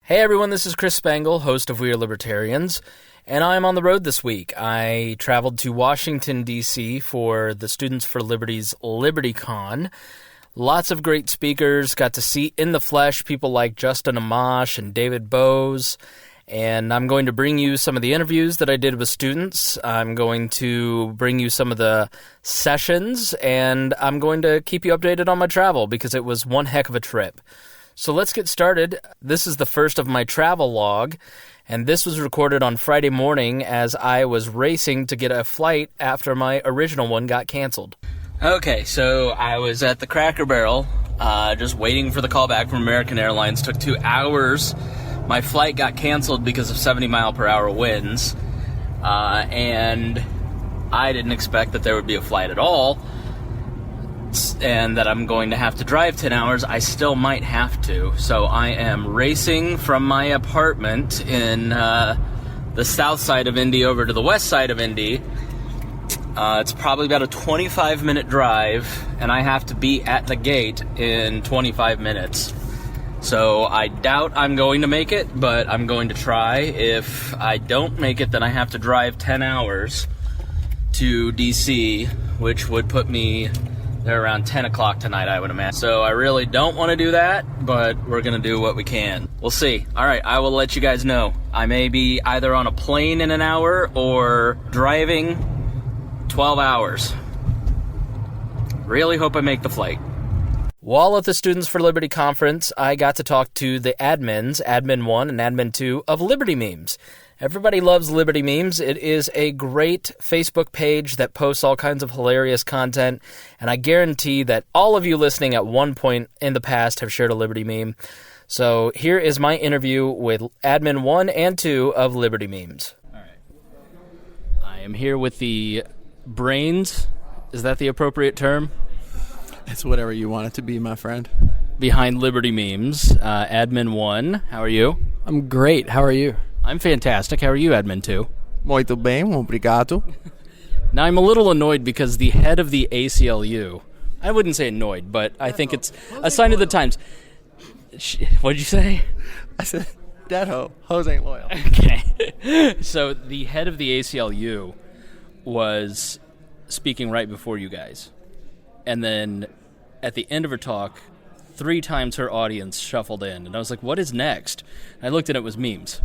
Hey everyone, this is Chris Spangle, host of We Are Libertarians, and I'm on the road this week. I traveled to Washington, D.C. for the Students for Liberty's LibertyCon. Lots of great speakers, got to see in the flesh people like Justin Amash and David Bowes, and I'm going to bring you some of the interviews that I did with students. I'm going to bring you some of the sessions, and I'm going to keep you updated on my travel because it was one heck of a trip. So let's get started. This is the first of my travel log, and this was recorded on Friday morning as I was racing to get a flight after my original one got canceled. Okay, so I was at the Cracker Barrel, just waiting for the call back from American Airlines. Took 2 hours. My flight got canceled because of 70-mile-per-hour winds, and I didn't expect that there would be a flight at all, and that I'm going to have to drive 10 hours. I still might have to. So I am racing from my apartment in the south side of Indy over to the west side of Indy. It's probably about a 25-minute drive, and I have to be at the gate in 25 minutes. So I doubt I'm going to make it, but I'm going to try. If I don't make it, then I have to drive 10 hours to D.C., which would put me there around 10 o'clock tonight, I would imagine. So I really don't want to do that, but we're going to do what we can. We'll see. All right, I will let you guys know. I may be either on a plane in an hour or driving 12 hours. Really hope I make the flight. While at the Students for Liberty conference, I got to talk to the admins, Admin 1 and Admin 2, of Liberty Memes. Everybody loves Liberty Memes. It is a great Facebook page that posts all kinds of hilarious content, and I guarantee that all of you listening at one point in the past have shared a Liberty Meme. So here is my interview with Admin 1 and 2 of Liberty Memes. All right. I am here with the brains. Is that the appropriate term? It's whatever you want it to be, my friend. Behind Liberty Memes, Admin 1. How are you? I'm great. How are you? I'm fantastic. How are you, Admin 2? Muito bem, obrigado. Now, I'm a little annoyed because the head of the ACLU, I wouldn't say annoyed, but I think it's a sign of the times. What did you say? I said, that hoe. Hoes ain't loyal. Okay. So the head of the ACLU was speaking right before you guys. And then at the end of her talk, 3 times her audience shuffled in. And I was like, what is next? And I looked and it was memes.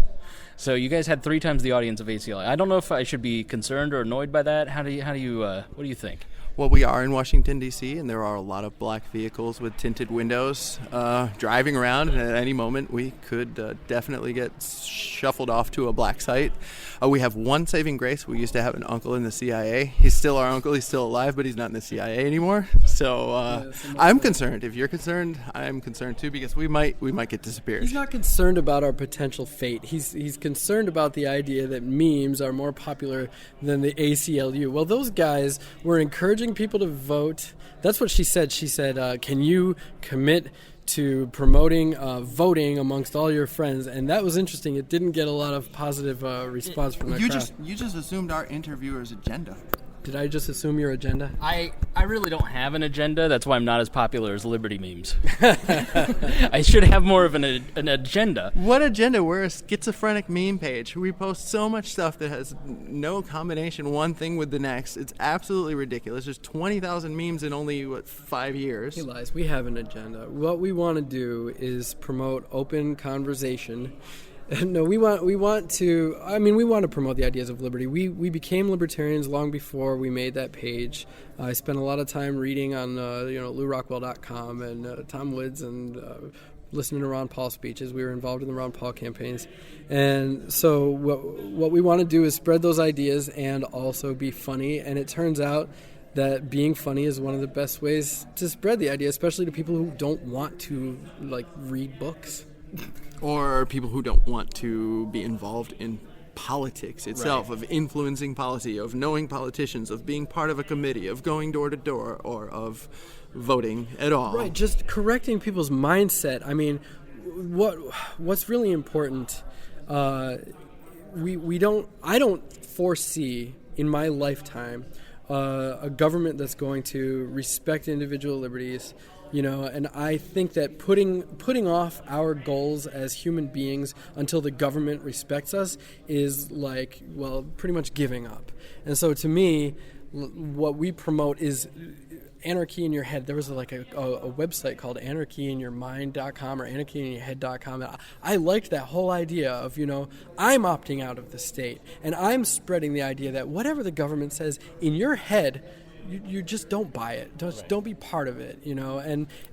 So you guys had 3 times the audience of ACLU. I don't know if I should be concerned or annoyed by that. What do you think? Well, we are in Washington, D.C., and there are a lot of black vehicles with tinted windows driving around, and at any moment we could definitely get shuffled off to a black site. We have one saving grace. We used to have an uncle in the CIA. He's still our uncle. He's still alive, but he's not in the CIA anymore. So I'm concerned. If you're concerned, I'm concerned too, because we might get disappeared. He's not concerned about our potential fate. He's concerned about the idea that memes are more popular than the ACLU. Well, those guys were encouraging people to vote. That's what she said. She said, can you commit to promoting voting amongst all your friends? And that was interesting. It didn't get a lot of positive response from the crowd. You just assumed our interviewer's agenda. Did I just assume your agenda? I really don't have an agenda. That's why I'm not as popular as Liberty Memes. I should have more of an agenda. What agenda? We're a schizophrenic meme page. We post so much stuff that has no combination one thing with the next. It's absolutely ridiculous. There's 20,000 memes in only, 5 years? He lies. We have an agenda. What we want to do is promote open conversation. No, we want to promote the ideas of liberty. We became libertarians long before we made that page. I spent a lot of time reading on LouRockwell.com and Tom Woods and listening to Ron Paul speeches. We were involved in the Ron Paul campaigns. And so what we want to do is spread those ideas and also be funny. And it turns out that being funny is one of the best ways to spread the idea, especially to people who don't want to read books. Or people who don't want to be involved in politics itself, right. Of influencing policy, of knowing politicians, of being part of a committee, of going door to door, or of voting at all. Right, just correcting people's mindset. I mean, what's really important, I don't foresee in my lifetime a government that's going to respect individual liberties And I think that putting off our goals as human beings until the government respects us is pretty much giving up. And so to me, what we promote is anarchy in your head. There was a website called anarchyinyourmind.com or anarchyinyourhead.com. I liked that whole idea of, I'm opting out of the state, and I'm spreading the idea that whatever the government says in your head, you just don't buy it. Don't be part of it,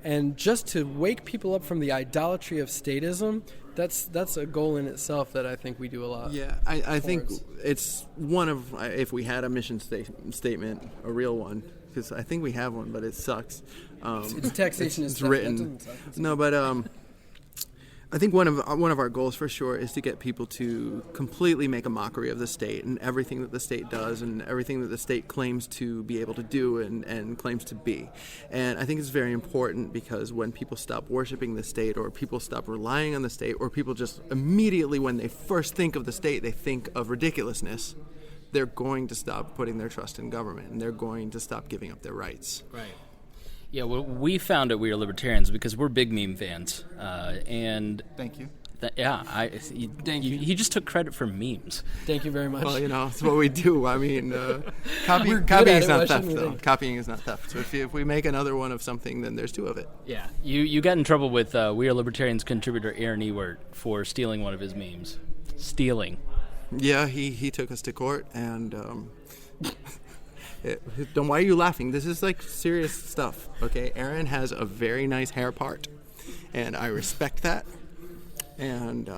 and just to wake people up from the idolatry of statism, that's a goal in itself that I think we do a lot. Yeah, I think it's one of, if we had a mission statement, a real one, because I think we have one, but it sucks. It's taxation is written. No, but I think one of our goals for sure is to get people to completely make a mockery of the state and everything that the state does and everything that the state claims to be able to do and claims to be. And I think it's very important because when people stop worshiping the state, or people stop relying on the state, or people just immediately, when they first think of the state, they think of ridiculousness, they're going to stop putting their trust in government, and they're going to stop giving up their rights. Right. Yeah, well, we found it We Are Libertarians because we're big meme fans, and thank you. He just took credit for memes. Thank you very much. Well, it's what we do. I mean, copying is not theft, though. Copying is not theft. So if we make another one of something, then there's two of it. Yeah, you got in trouble with We Are Libertarians contributor Aaron Ewert for stealing one of his memes. Stealing. Yeah, he took us to court, and why are you laughing? This is serious stuff, okay? Aaron has a very nice hair part, and I respect that. And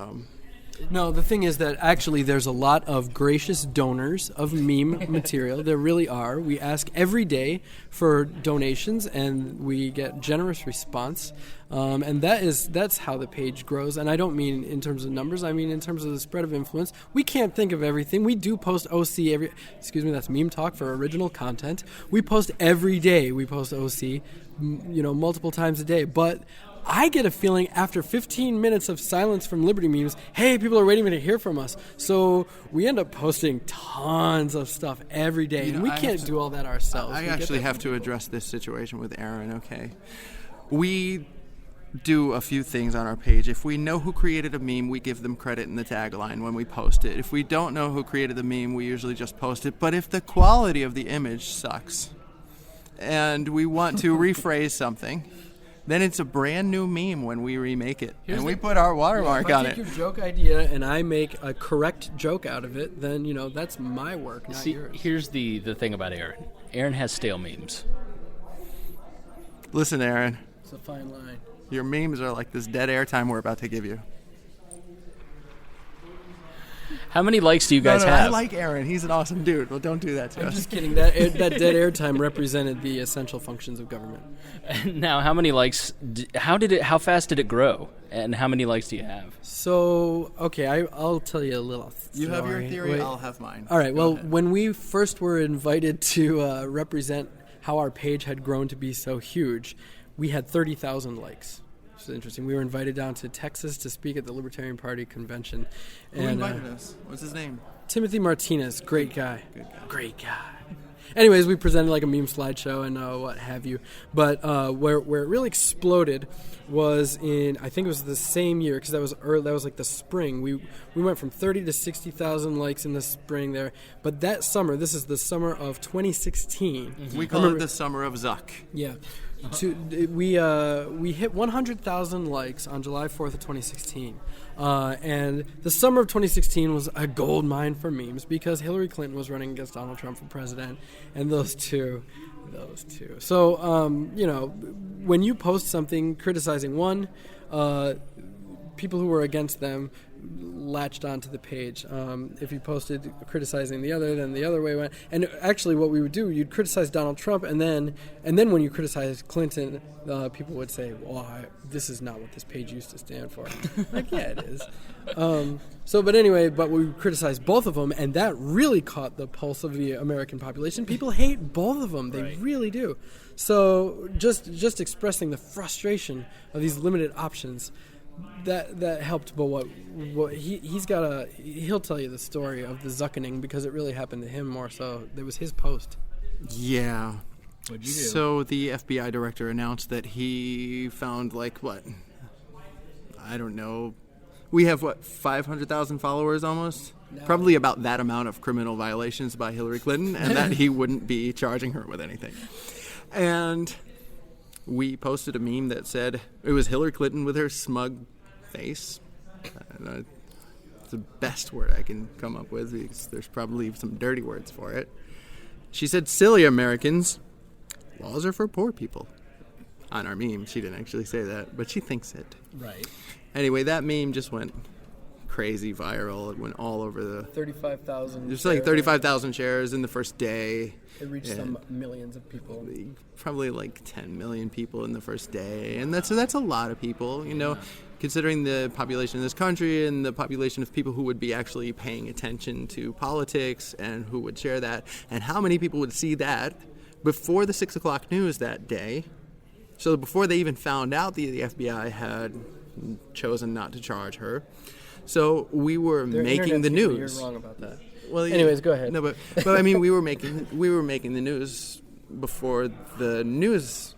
no, the thing is that actually there's a lot of gracious donors of meme material. There really are. We ask every day for donations, and we get generous response. And that's how the page grows. And I don't mean in terms of numbers. I mean in terms of the spread of influence. We can't think of everything. We do post OC that's meme talk for original content. We post every day. We post OC, multiple times a day. But I get a feeling after 15 minutes of silence from Liberty memes, hey, people are waiting to hear from us. So we end up posting tons of stuff every day, and we can't do all that ourselves. I actually have to address this situation with Aaron, okay? We do a few things on our page. If we know who created a meme, we give them credit in the tagline when we post it. If we don't know who created the meme, we usually just post it. But if the quality of the image sucks and we want to rephrase something, then it's a brand new meme when we remake it. And we put our watermark on it. If I take your joke idea and I make a correct joke out of it, then, that's my work, not yours. Here's the thing about Aaron. Aaron has stale memes. Listen, Aaron. It's a fine line. Your memes are like this dead airtime we're about to give you. How many likes do you guys have? I like Aaron. He's an awesome dude. Well, don't do that to us. I'm just kidding. That dead airtime represented the essential functions of government. Now, how many likes? How fast did it grow? And how many likes do you have? So, okay, I'll tell you a little story. You have your theory. I'll have mine. All right. Well, when we first were invited to represent how our page had grown to be so huge, we had 30,000 likes. Which is interesting. We were invited down to Texas to speak at the Libertarian Party convention. Who invited us? What's his name? Timothy Martinez. Great guy. Good guy. Great guy. Anyways, we presented like a meme slideshow and what have you. But where it really exploded was in, I think it was the same year, because that was early, that was like the spring. We went from 30 to 60,000 likes in the spring there. But that summer, this is the summer of 2016. Mm-hmm. We call it the summer of Zuck. Yeah. We hit 100,000 likes on July 4th of 2016. And the summer of 2016 was a gold mine for memes because Hillary Clinton was running against Donald Trump for president, and those two. So, when you post something criticizing one, people who were against them latched onto the page. If you posted criticizing the other, then the other way went. And actually, what we would do, you'd criticize Donald Trump, and then when you criticized Clinton, people would say, "Well, this is not what this page used to stand for." Like, yeah, it is. But we criticized both of them, and that really caught the pulse of the American population. People hate both of them; they really do. So just expressing the frustration of these limited options. That helped, but he'll tell you the story of the Zuckening because it really happened to him more so. It was his post. Yeah. What'd you do? So the FBI director announced that he found, I don't know. We have, 500,000 followers almost? No. Probably about that amount of criminal violations by Hillary Clinton, and that he wouldn't be charging her with anything. And we posted a meme that said, it was Hillary Clinton with her smug face. It's the best word I can come up with, because there's probably some dirty words for it. She said, "Silly Americans, laws are for poor people." On our meme, she didn't actually say that, but she thinks it. Right. Anyway, that meme just went crazy viral. It went all over the... 35,000. There's like 35,000 shares in the first day. It reached some millions of people. Probably like 10 million people in the first day. And that's a lot of people, considering the population of this country and the population of people who would be actually paying attention to politics and who would share that, and how many people would see that before the 6 o'clock news that day. So before they even found out the FBI had chosen not to charge her. So we were making the news. You're wrong about that. Well, anyways, go ahead. No, but I mean, we were making the news before the news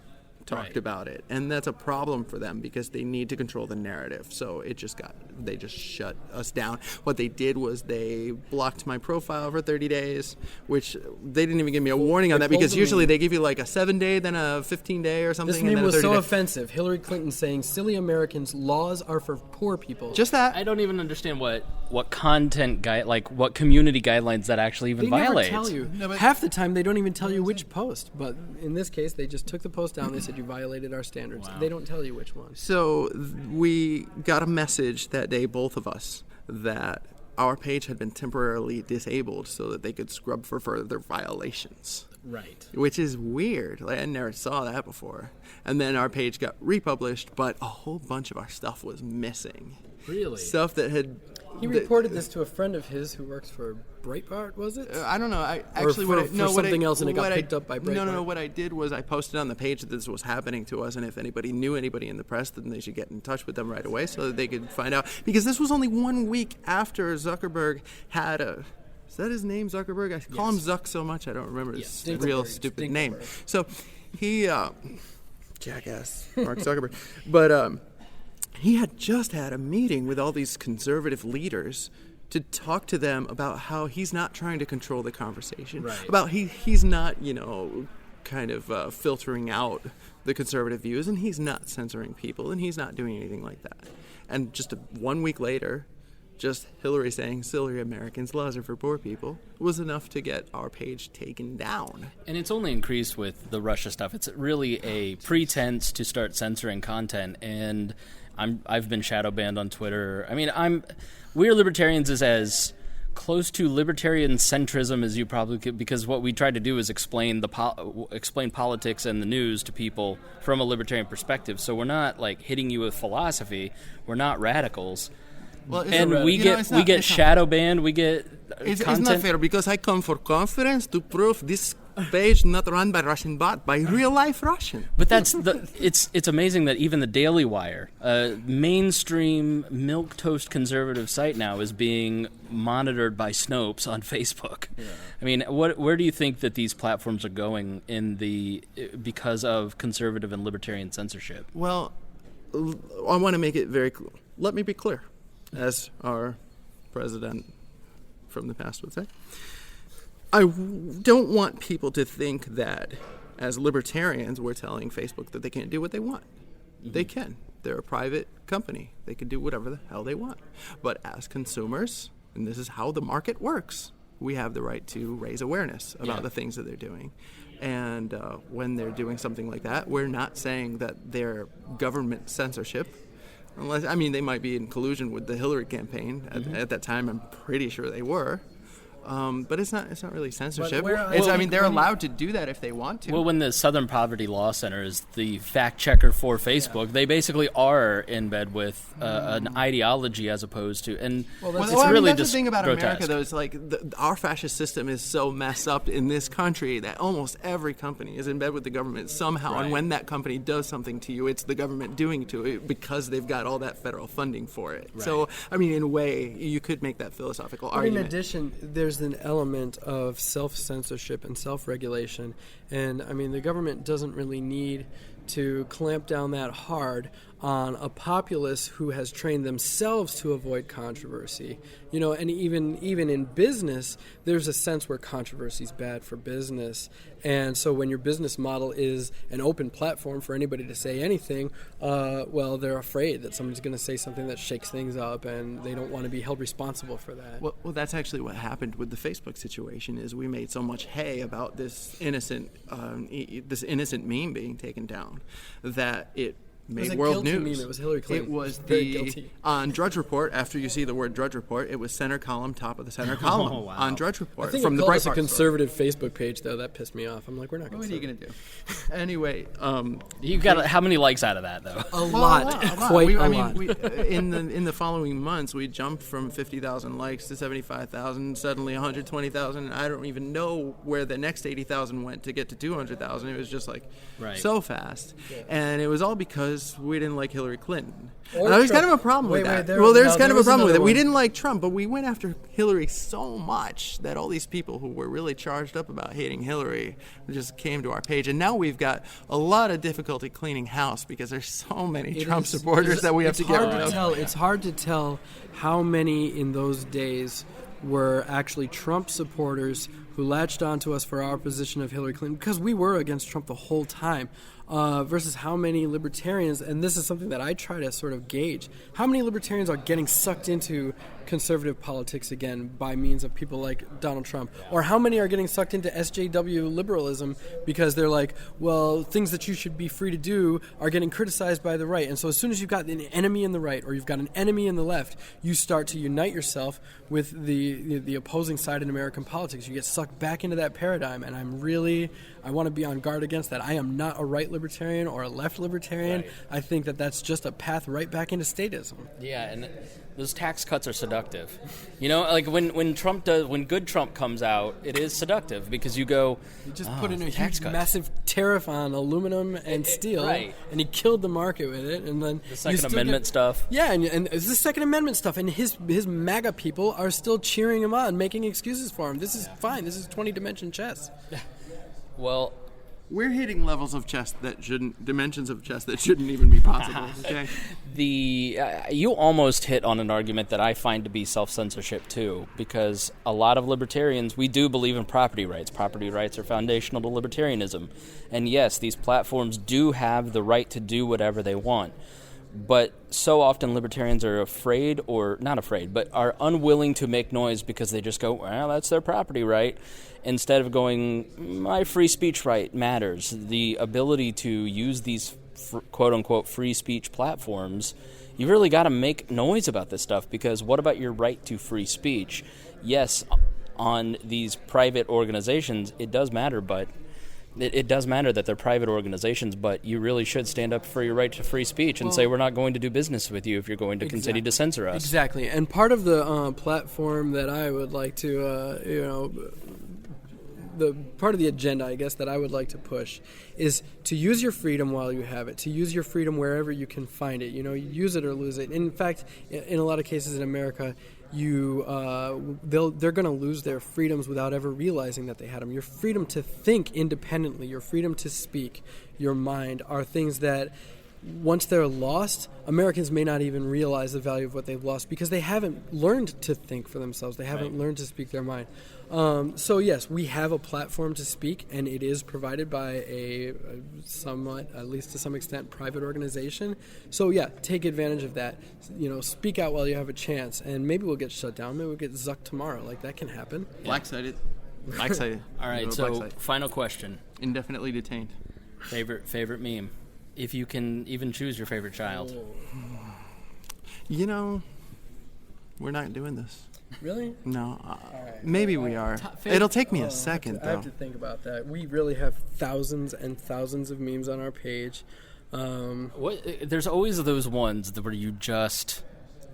talked about it, and that's a problem for them because they need to control the narrative. So they just shut us down. What they did was they blocked my profile for 30 days, which they didn't even give me a warning on that, because usually they give you like a 7-day, then a 15-day or something. This meme was so offensive. Hillary Clinton saying, "Silly Americans, laws are for poor people." Just that. I don't even understand what content what community guidelines that actually even violate. They never tell you. No, half the time they don't even tell you which post. But in this case, they just took the post down. They said you violated our standards. Wow. They don't tell you which one. So we got a message that day, both of us, that our page had been temporarily disabled so that they could scrub for further violations. Right. Which is weird. I never saw that before. And then our page got republished, but a whole bunch of our stuff was missing. Really? Stuff that had... He reported this to a friend of his who works for Breitbart, was it? I don't know. Something else, and it got picked up by Breitbart. No. What I did was I posted on the page that this was happening to us, and if anybody knew anybody in the press, then they should get in touch with them right away so that they could find out. Because this was only 1 week after Zuckerberg had a... Is that his name, Zuckerberg? I call him Zuck so much I don't remember his real stupid name. So he... jackass, Mark Zuckerberg. But... he had just had a meeting with all these conservative leaders to talk to them about how he's not trying to control the conversation. Right. About he's not, kind of filtering out the conservative views, and he's not censoring people, and he's not doing anything like that. And just 1 week later, just Hillary saying, "Silly Americans, laws are for poor people," was enough to get our page taken down. And it's only increased with the Russia stuff. It's really a pretense to start censoring content, and I've been shadow banned on Twitter. I mean, We Are Libertarians is as close to libertarian centrism as you probably could, because what we try to do is explain explain politics and the news to people from a libertarian perspective. So we're not hitting you with philosophy. We're not radicals. Well, and we get shadow banned. We get It's not fair, because I come for conference to prove this page not run by Russian bot, by real life Russian. But it's amazing that even the Daily Wire, a mainstream milquetoast conservative site now, is being monitored by Snopes on Facebook. Yeah. I mean, where do you think that these platforms are going because of conservative and libertarian censorship? Well, I want to make it very clear. Let me be clear, as our president from the past would say. I don't want people to think that as libertarians we're telling Facebook that they can't do what they want. Mm-hmm. They can. They're a private company. They can do whatever the hell they want. But as consumers, and this is how the market works, we have the right to raise awareness about the things that they're doing. And when they're doing something like that, we're not saying that they're government censorship. They might be in collusion with the Hillary campaign. At that time, I'm pretty sure they were. But it's not really censorship. They're allowed to do that if they want to. Well, when the Southern Poverty Law Center is the fact checker for Facebook, they basically are in bed with an ideology as opposed to, and that's the thing about grotesque. America, though. It's our fascist system is so messed up in this country that almost every company is in bed with the government somehow. Right. And when that company does something to you, it's the government doing it to it because they've got all that federal funding for it. Right. So, in a way, you could make that philosophical argument. In addition, there's there's an element of self-censorship and self-regulation, and I mean the government doesn't really need to clamp down that hard on a populace who has trained themselves to avoid controversy. You know, and even in business, there's a sense where controversy is bad for business. And so when your business model is an open platform for anybody to say anything, well, they're afraid that someone's going to say something that shakes things up, and they don't want to be held responsible for that. Well, that's actually what happened with the Facebook situation. Is we made so much hay about this innocent meme being taken down that it made world news. Meme. It was Hillary Clinton. It was very guilty. On Drudge Report. After you see the word Drudge Report, it was center column, top of the center column on Drudge Report. I think from it the called us a Breitbart conservative Facebook page, though. That pissed me off. I'm like, we're not. What are you gonna do? Anyway, You got how many likes out of that though? A lot. Quite a lot. In the following months, we jumped from 50,000 likes to 75,000, suddenly 120,000. I don't even know where the next 80,000 went to get to 200,000. It was just like so fast, and it was all because we didn't like Hillary Clinton. And there's kind of a problem with that. There's kind of a problem with it. We didn't like Trump, but we went after Hillary so much that all these people who were really charged up about hating Hillary just came to our page. And now we've got a lot of difficulty cleaning house because there's so many Trump supporters that we have to get rid of. It's hard to tell how many in those days were actually Trump supporters who latched onto us for our position of Hillary Clinton, because we were against Trump the whole time, versus how many libertarians, and this is something that I try to sort of gauge, how many libertarians are getting sucked into conservative politics again by means of people like Donald Trump, or how many are getting sucked into SJW liberalism because they're like, well, things that you should be free to do are getting criticized by the right. And so as soon as you've got an enemy in the right or you've got an enemy in the left, you start to unite yourself with the opposing side in American politics. You get sucked back into that paradigm, and I want to be on guard against that. I am not a right libertarian or a left libertarian. Right. I think that that's just a path right back into statism. Yeah, and those tax cuts are seductive. You know, like when good Trump comes out, it is seductive because you go, he just put in a tax huge, cuts. massive tariff on aluminum and steel, right. And he killed the market with it. And then the Second Amendment stuff. Yeah, and it's the Second Amendment stuff, and his MAGA people are still cheering him on, making excuses for him. This is fine. This is 20-dimension chess. Well, we're hitting levels of chess dimensions of chess that shouldn't even be possible. Okay. You almost hit on an argument that I find to be self-censorship too, because a lot of libertarians, we do believe in property rights. Property rights are foundational to libertarianism, and yes, these platforms do have the right to do whatever they want. But so often libertarians are afraid, or not afraid, but are unwilling to make noise because they just go, well, that's their property right, instead of going, my free speech right matters. The ability to use these quote-unquote free speech platforms, you really got to make noise about this stuff, because what about your right to free speech? Yes, on these private organizations, it does matter, but it does matter that they're private organizations, but you really should stand up for your right to free speech and say we're not going to do business with you if you're going to continue to censor us. Exactly. And part of the platform that I would like to, the part of the agenda, I guess, that I would like to push is to use your freedom while you have it, to use your freedom wherever you can find it. You know, use it or lose it. In fact, in a lot of cases in America, they're going to lose their freedoms without ever realizing that they had them. Your freedom to think independently, your freedom to speak, your mind are things that once they're lost, Americans may not even realize the value of what they've lost because they haven't learned to think for themselves. They haven't learned to speak their mind. So yes, we have a platform to speak, and it is provided by a somewhat, at least to some extent, private organization. So yeah, take advantage of that. You know, speak out while you have a chance, and maybe we'll get shut down. Maybe we'll get zucked tomorrow. Like, that can happen. Black-sided. All right, so final question. Indefinitely detained. Favorite meme. If you can even choose your favorite child. You know, we're not doing this. Really? No. Right. Maybe we are. It'll take me a second, though. I have to think about that. We really have thousands and thousands of memes on our page. There's always those ones where you just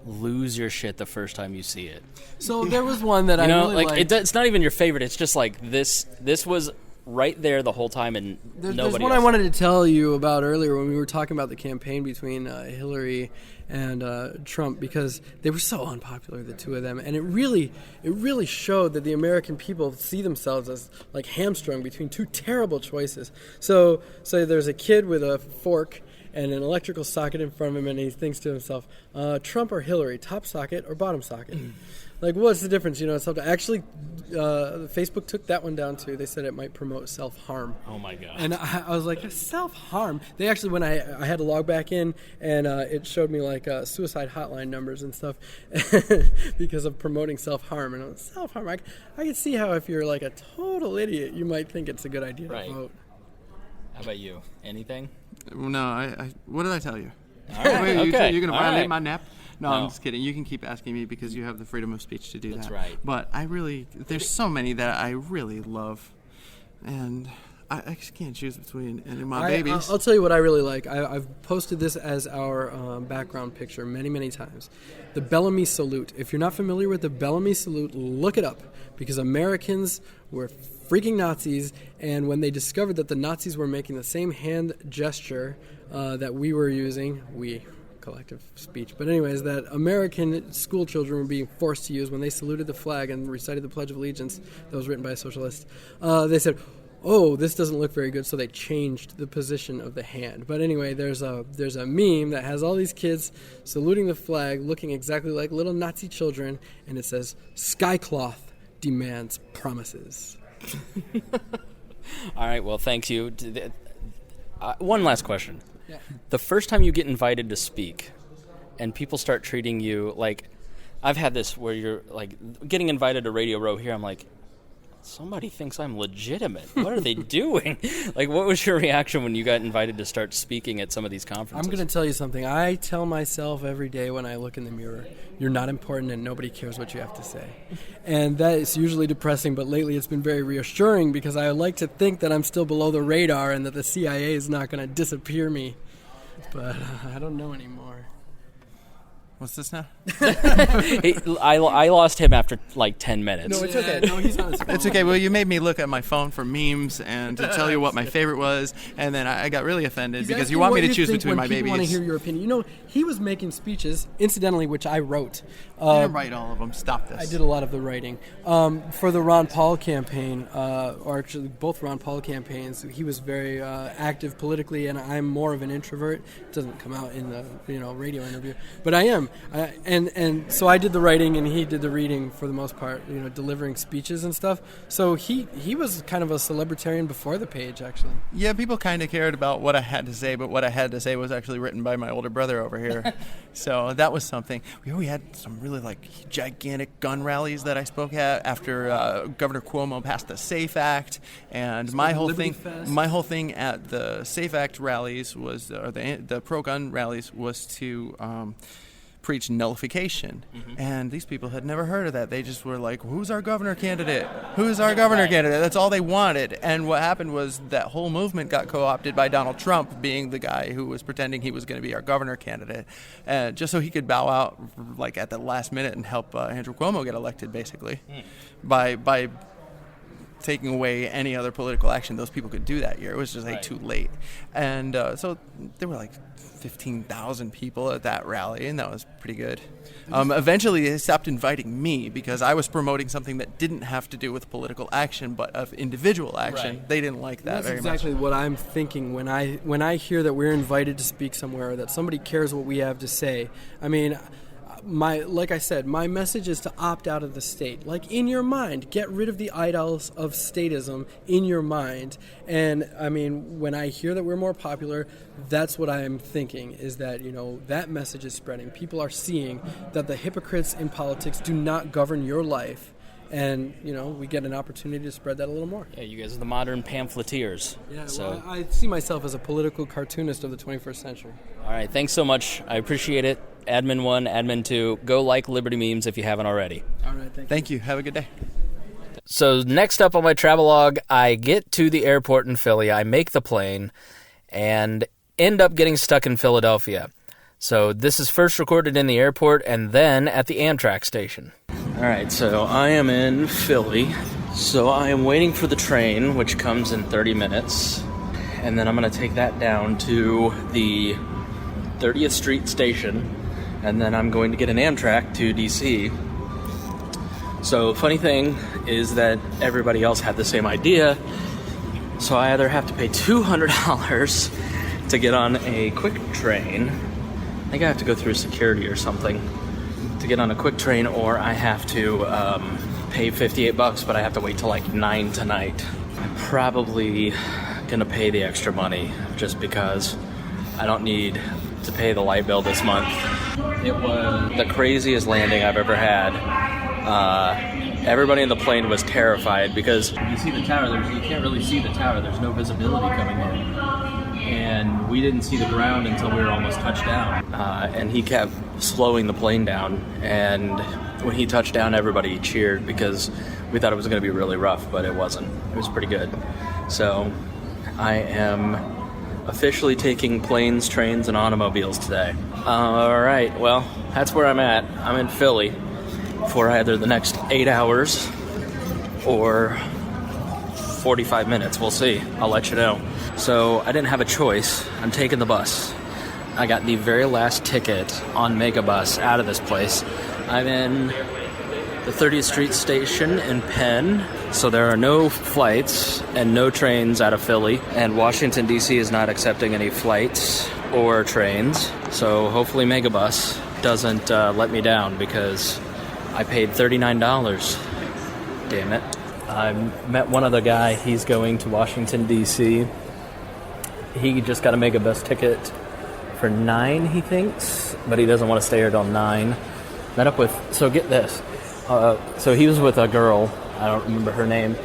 lose your shit the first time you see it. So there was one that I really liked. It's not even your favorite. It's just like this was right there the whole time, and There's nobody one else. I wanted to tell you about earlier when we were talking about the campaign between Hillary and Trump, because they were so unpopular, the two of them, and it really showed that the American people see themselves as like hamstrung between two terrible choices. So there's a kid with a fork and an electrical socket in front of him, and he thinks to himself, Trump or Hillary, top socket or bottom socket? Like, what's the difference? It's actually, Facebook took that one down too. They said it might promote self-harm. Oh my God. And I was like, self-harm? They actually, when I had to log back in, and it showed me like suicide hotline numbers and stuff because of promoting self-harm. And I was, self-harm? I can see how if you're like a total idiot, you might think it's a good idea to vote. How about you? Anything? No, I what did I tell you? All right. Wait, Okay. you're going to All violate right. my nap? No, No. I'm just kidding. You can keep asking me because you have the freedom of speech to do that. That's right. But there's so many that I really love, and I just can't choose between any of my babies. I'll tell you what I really like. I've posted this as our background picture many, many times. The Bellamy Salute. If you're not familiar with the Bellamy Salute, look it up, because Americans were freaking Nazis, and when they discovered that the Nazis were making the same hand gesture that we were using, collective speech, but anyways, that American school children were being forced to use when they saluted the flag and recited the Pledge of Allegiance that was written by a socialist, they said, oh, this doesn't look very good, so they changed the position of the hand. But anyway, there's a meme that has all these kids saluting the flag, looking exactly like little Nazi children, and it says, Skycloth demands promises. All right, well, thank you. One last question. Yeah. The first time you get invited to speak and people start treating you like, I've had this where you're like getting invited to Radio Row here, I'm like, somebody thinks I'm legitimate. What are they doing? Like, what was your reaction when you got invited to start speaking at some of these conferences? I'm going to tell you something. I tell myself every day when I look in the mirror, you're not important and nobody cares what you have to say. And that is usually depressing, but lately it's been very reassuring because I like to think that I'm still below the radar and that the CIA is not going to disappear me. But I don't know anymore. What's this now? I lost him after like 10 minutes. No, it's okay. No, he's on his phone. It's okay. Well, you made me look at my phone for memes and to tell you what my favorite was, and then I got really offended because you want me to choose between my babies. I want to hear your opinion. He was making speeches, incidentally, which I wrote. You didn't write all of them. Stop this. I did a lot of the writing. For the Ron Paul campaign, or actually both Ron Paul campaigns, he was very active politically, and I'm more of an introvert. It doesn't come out in the radio interview, but I am. And so I did the writing, and he did the reading for the most part, delivering speeches and stuff. So he was kind of a celebritarian before the page, actually. Yeah, people kind of cared about what I had to say, but what I had to say was actually written by my older brother over here. So that was something. We had some really gigantic gun rallies that I spoke at after Governor Cuomo passed the SAFE Act, and my whole thing at the SAFE Act rallies was, or the pro-gun rallies, was to preach nullification. Mm-hmm. And these people had never heard of that. They just were like, who's our governor candidate? Who's our governor candidate? That's all they wanted. And what happened was that whole movement got co-opted by Donald Trump being the guy who was pretending he was going to be our governor candidate, just so he could bow out at the last minute and help Andrew Cuomo get elected, basically, by taking away any other political action those people could do that year. It was just too late. And so there were 15,000 people at that rally, and that was pretty good. Eventually they stopped inviting me because I was promoting something that didn't have to do with political action but of individual action. Right. They didn't like that very much. That's exactly what I'm thinking when I hear that we're invited to speak somewhere, or that somebody cares what we have to say. I mean, like I said, my message is to opt out of the state. In your mind, get rid of the idols of statism in your mind. And I mean, when I hear that we're more popular, that's what I'm thinking, is that, that message is spreading. People are seeing that the hypocrites in politics do not govern your life. And, we get an opportunity to spread that a little more. Yeah, you guys are the modern pamphleteers. Yeah, so. Well, I see myself as a political cartoonist of the 21st century. All right, thanks so much. I appreciate it. Admin 1, Admin 2, go like Liberty Memes if you haven't already. All right, thank you. Have a good day. So next up on my travelogue, I get to the airport in Philly, I make the plane, and end up getting stuck in Philadelphia. So this is first recorded in the airport and then at the Amtrak station. All right, so I am in Philly, So I am waiting for the train, which comes in 30 minutes, and then I'm going to take that down to the 30th Street station, and then I'm going to get an Amtrak to DC. So funny thing is that everybody else had the same idea, so I either have to pay $200 to get on a quick train. I think I have to go through security or something to get on a quick train, or I have to pay $58, but I have to wait till like 9 tonight. I'm probably gonna pay the extra money just because I don't need to pay the light bill this month. It was the craziest landing I've ever had. Everybody in the plane was terrified because you see the tower, you can't really see the tower, there's no visibility coming in. And we didn't see the ground until we were almost touched down. And he kept slowing the plane down, and when he touched down, everybody cheered because we thought it was going to be really rough, but it wasn't. It was pretty good. So I am officially taking planes, trains, and automobiles today. All right, well, that's where I'm at. I'm in Philly for either the next 8 hours or 45 minutes. We'll see. I'll let you know. So I didn't have a choice. I'm taking the bus. I got the very last ticket on Megabus out of this place. I'm in the 30th Street station in Penn, so there are no flights and no trains out of Philly, and Washington, D.C. is not accepting any flights or trains, so hopefully Megabus doesn't let me down because I paid $39. Damn it. I met one other guy. He's going to Washington, D.C. He just got a Megabus ticket for 9, he thinks, but he doesn't want to stay here till 9. Met up with, so get this. So he was with a girl, I don't remember her name,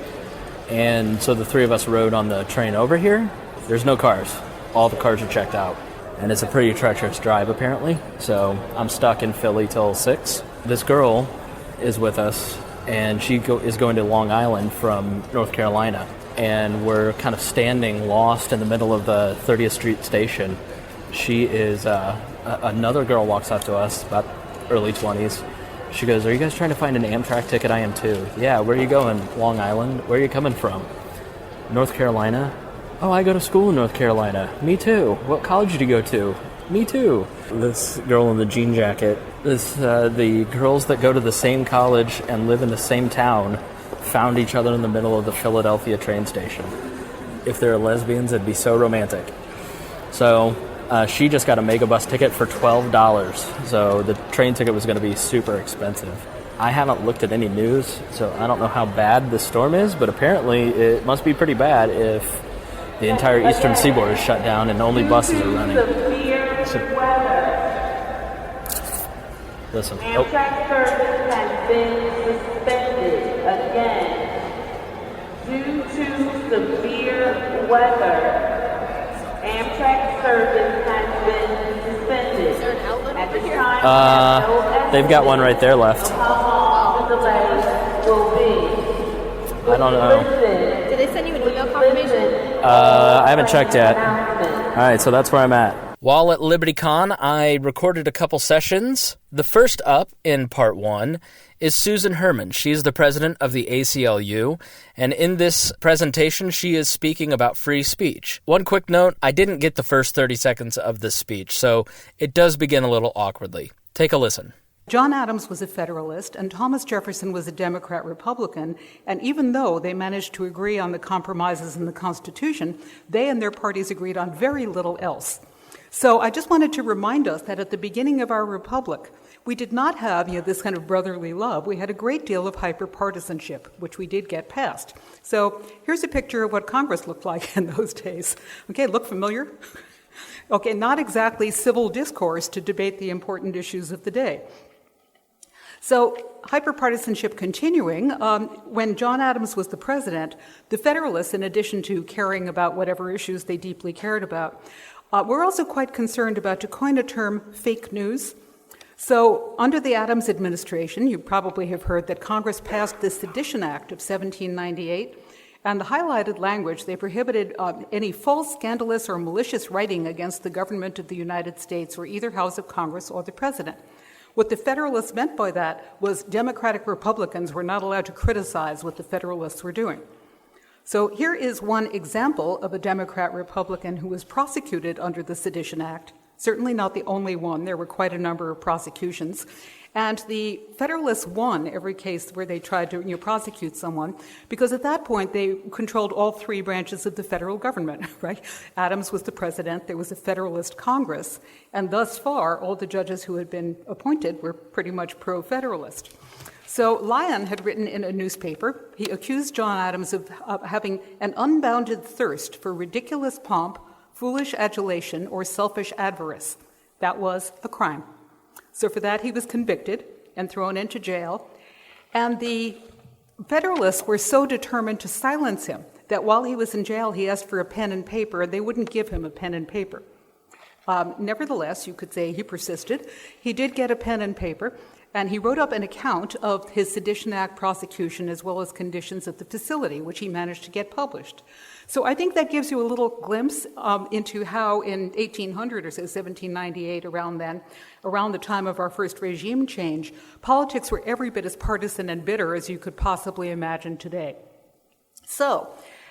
and so the three of us rode on the train over here. There's no cars. All the cars are checked out. And it's a pretty treacherous drive, apparently. So I'm stuck in Philly till 6. This girl is with us, and she is going to Long Island from North Carolina. And we're kind of standing lost in the middle of the 30th Street station. She is, another girl walks up to us, about early 20s. She goes, "Are you guys trying to find an Amtrak ticket?" "I am too." "Yeah, where are you going?" "Long Island." "Where are you coming from?" "North Carolina." "Oh, I go to school in North Carolina." "Me too." "What college did you go to?" "Me too." This girl in the jean jacket, the girls that go to the same college and live in the same town found each other in the middle of the Philadelphia train station. If they're lesbians, it'd be so romantic. So she just got a Megabus ticket for $12, so the train ticket was going to be super expensive. I haven't looked at any news, so I don't know how bad the storm is, but apparently it must be pretty bad if the entire eastern seaboard is shut down and only buses are running. Listen. Amtrak service has been suspended again due to severe weather. Amtrak service has been suspended. Is there an outlet at the time? They've got one right there left. How long the delay will be? I don't know. Did they send you an email confirmation? I haven't checked yet. All right, so that's where I'm at. While at LibertyCon, I recorded a couple sessions. The first up in part 1 is Susan Herman. She is the president of the ACLU, and in this presentation, she is speaking about free speech. One quick note, I didn't get the first 30 seconds of this speech, so it does begin a little awkwardly. Take a listen. John Adams was a Federalist, and Thomas Jefferson was a Democrat-Republican, and even though they managed to agree on the compromises in the Constitution, they and their parties agreed on very little else. So I just wanted to remind us that at the beginning of our republic, we did not have this kind of brotherly love. We had a great deal of hyper-partisanship, which we did get past. So here's a picture of what Congress looked like in those days. Okay, look familiar? Okay, not exactly civil discourse to debate the important issues of the day. So hyper-partisanship continuing, when John Adams was the president, the Federalists, in addition to caring about whatever issues they deeply cared about, we're also quite concerned about, to coin a term, fake news. So under the Adams administration, you probably have heard that Congress passed the Sedition Act of 1798, and the highlighted language, they prohibited any false, scandalous, or malicious writing against the government of the United States or either House of Congress or the President. What the Federalists meant by that was Democratic Republicans were not allowed to criticize what the Federalists were doing. So here is one example of a Democrat Republican who was prosecuted under the Sedition Act. Certainly not the only one. There were quite a number of prosecutions. And the Federalists won every case where they tried to prosecute someone, because at that point they controlled all three branches of the federal government, right? Adams was the president, there was a Federalist Congress, and thus far all the judges who had been appointed were pretty much pro-Federalist. So Lyon had written in a newspaper, he accused John Adams of having an unbounded thirst for ridiculous pomp, foolish adulation, or selfish avarice. That was a crime. So for that he was convicted and thrown into jail. And the Federalists were so determined to silence him that while he was in jail he asked for a pen and paper, and they wouldn't give him a pen and paper. Nevertheless, you could say he persisted. He did get a pen and paper, and he wrote up an account of his Sedition Act prosecution as well as conditions at the facility, which he managed to get published. So I think that gives you a little glimpse into how in 1800 or so, 1798, around then, around the time of our first regime change, politics were every bit as partisan and bitter as you could possibly imagine today. So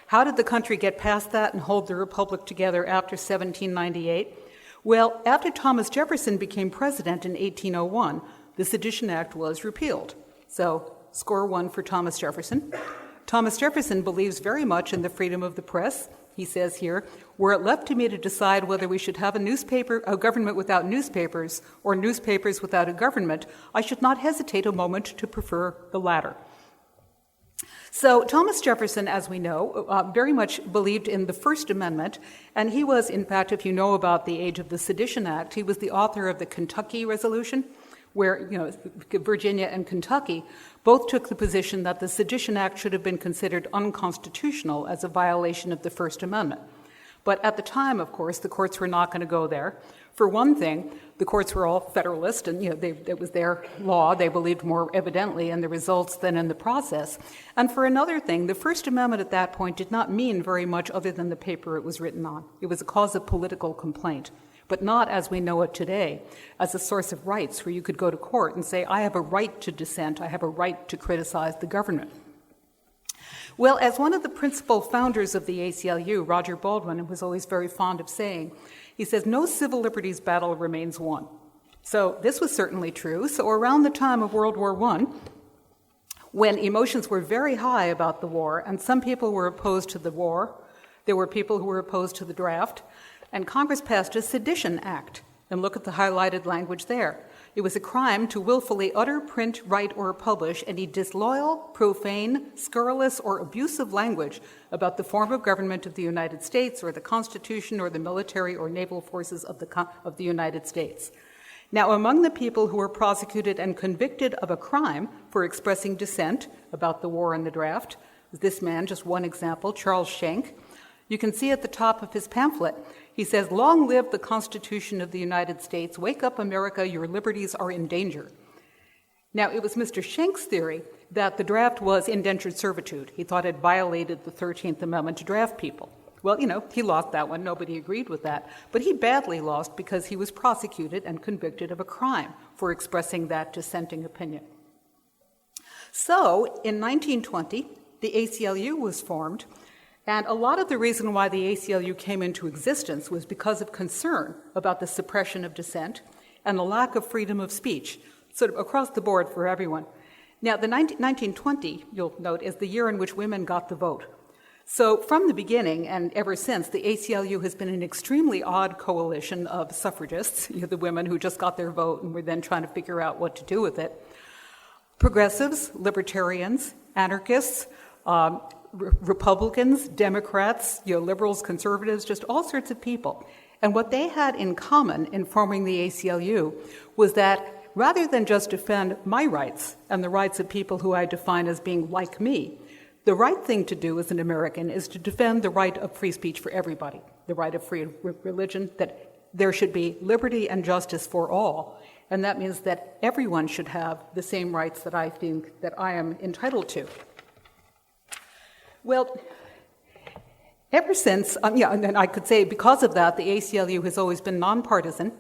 how did the country get past that and hold the republic together after 1798? Well, after Thomas Jefferson became president in 1801, the Sedition Act was repealed. So score one for Thomas Jefferson. Thomas Jefferson believes very much in the freedom of the press. He says here, "Were it left to me to decide whether we should have a government without newspapers, or newspapers without a government, I should not hesitate a moment to prefer the latter." So Thomas Jefferson, as we know, very much believed in the First Amendment, and he was, in fact, if you know about the age of the Sedition Act, he was the author of the Kentucky Resolution, where Virginia and Kentucky both took the position that the Sedition Act should have been considered unconstitutional as a violation of the First Amendment. But at the time, of course, the courts were not going to go there. For one thing, the courts were all Federalist, and it was their law. They believed more evidently in the results than in the process. And for another thing, the First Amendment at that point did not mean very much other than the paper it was written on. It was a cause of political complaint, but not as we know it today, as a source of rights where you could go to court and say, I have a right to dissent, I have a right to criticize the government. Well, as one of the principal founders of the ACLU, Roger Baldwin, was always very fond of saying, he says, no civil liberties battle remains won. So this was certainly true. So around the time of World War I, when emotions were very high about the war, and some people were opposed to the war, there were people who were opposed to the draft, and Congress passed a Sedition Act. And look at the highlighted language there. It was a crime to willfully utter, print, write, or publish any disloyal, profane, scurrilous, or abusive language about the form of government of the United States or the Constitution or the military or naval forces of the United States. Now, among the people who were prosecuted and convicted of a crime for expressing dissent about the war and the draft, this man, just one example, Charles Schenck. You can see at the top of his pamphlet, he says, "Long live the Constitution of the United States. Wake up, America, your liberties are in danger." Now, it was Mr. Schenck's theory that the draft was indentured servitude. He thought it violated the 13th Amendment to draft people. Well, he lost that one. Nobody agreed with that. But he badly lost because he was prosecuted and convicted of a crime for expressing that dissenting opinion. So, in 1920, the ACLU was formed. And a lot of the reason why the ACLU came into existence was because of concern about the suppression of dissent and the lack of freedom of speech, sort of across the board for everyone. Now, the 1920, you'll note, is the year in which women got the vote. So from the beginning and ever since, the ACLU has been an extremely odd coalition of suffragists, the women who just got their vote and were then trying to figure out what to do with it, progressives, libertarians, anarchists, Republicans, Democrats, liberals, conservatives, just all sorts of people. And what they had in common in forming the ACLU was that rather than just defend my rights and the rights of people who I define as being like me, the right thing to do as an American is to defend the right of free speech for everybody, the right of free religion, that there should be liberty and justice for all. And that means that everyone should have the same rights that I think that I am entitled to. Well, ever since, and I could say because of that, the ACLU has always been nonpartisan,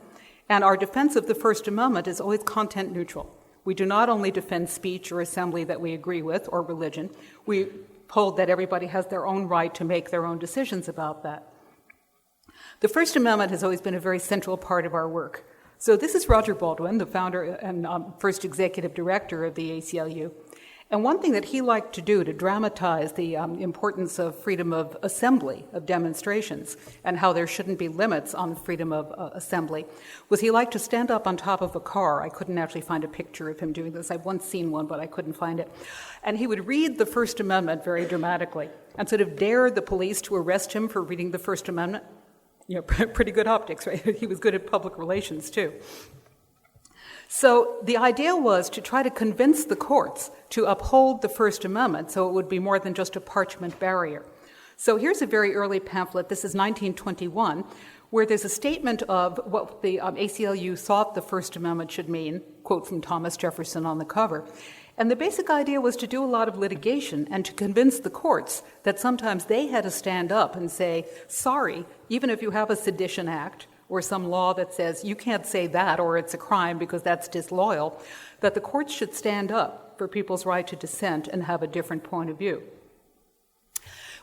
And our defense of the First Amendment is always content neutral. We do not only defend speech or assembly that we agree with or religion, we hold that everybody has their own right to make their own decisions about that. The First Amendment has always been a very central part of our work. So this is Roger Baldwin, the founder and first executive director of the ACLU. And one thing that he liked to do to dramatize the importance of freedom of assembly, of demonstrations, and how there shouldn't be limits on freedom of assembly, was he liked to stand up on top of a car. I couldn't actually find a picture of him doing this. I've once seen one, but I couldn't find it. And he would read the First Amendment very dramatically and sort of dare the police to arrest him for reading the First Amendment. You know, pretty good optics, right? He was good at public relations, too. So the idea was to try to convince the courts to uphold the First Amendment so it would be more than just a parchment barrier. So here's a very early pamphlet. This is 1921, where there's a statement of what the ACLU thought the First Amendment should mean, quote from Thomas Jefferson on the cover. And the basic idea was to do a lot of litigation and to convince the courts that sometimes they had to stand up and say, sorry, even if you have a sedition act, or some law that says you can't say that or it's a crime because that's disloyal, that the courts should stand up for people's right to dissent and have a different point of view.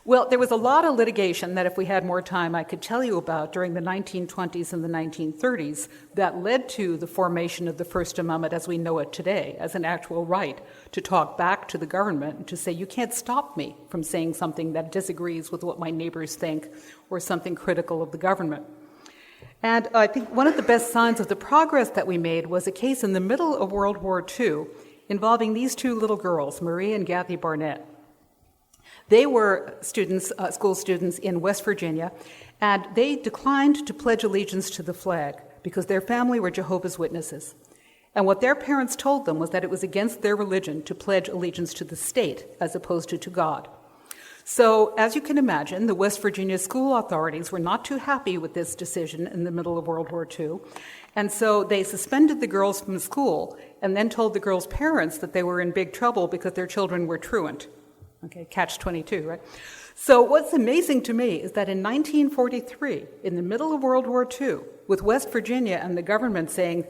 Well, there was a lot of litigation that if we had more time I could tell you about during the 1920s and the 1930s that led to the formation of the First Amendment as we know it today, as an actual right to talk back to the government and to say you can't stop me from saying something that disagrees with what my neighbors think or something critical of the government. And I think one of the best signs of the progress that we made was a case in the middle of World War II involving these two little girls, Marie and Kathy Barnett. They were students, school students in West Virginia, and they declined to pledge allegiance to the flag because their family were Jehovah's Witnesses. And what their parents told them was that it was against their religion to pledge allegiance to the state as opposed to God. So, as you can imagine, the West Virginia school authorities were not too happy with this decision in the middle of World War II. And so they suspended the girls from school and then told the girls' parents that they were in big trouble because their children were truant. Okay, catch-22, right? So what's amazing to me is that in 1943, in the middle of World War II, with West Virginia and the government saying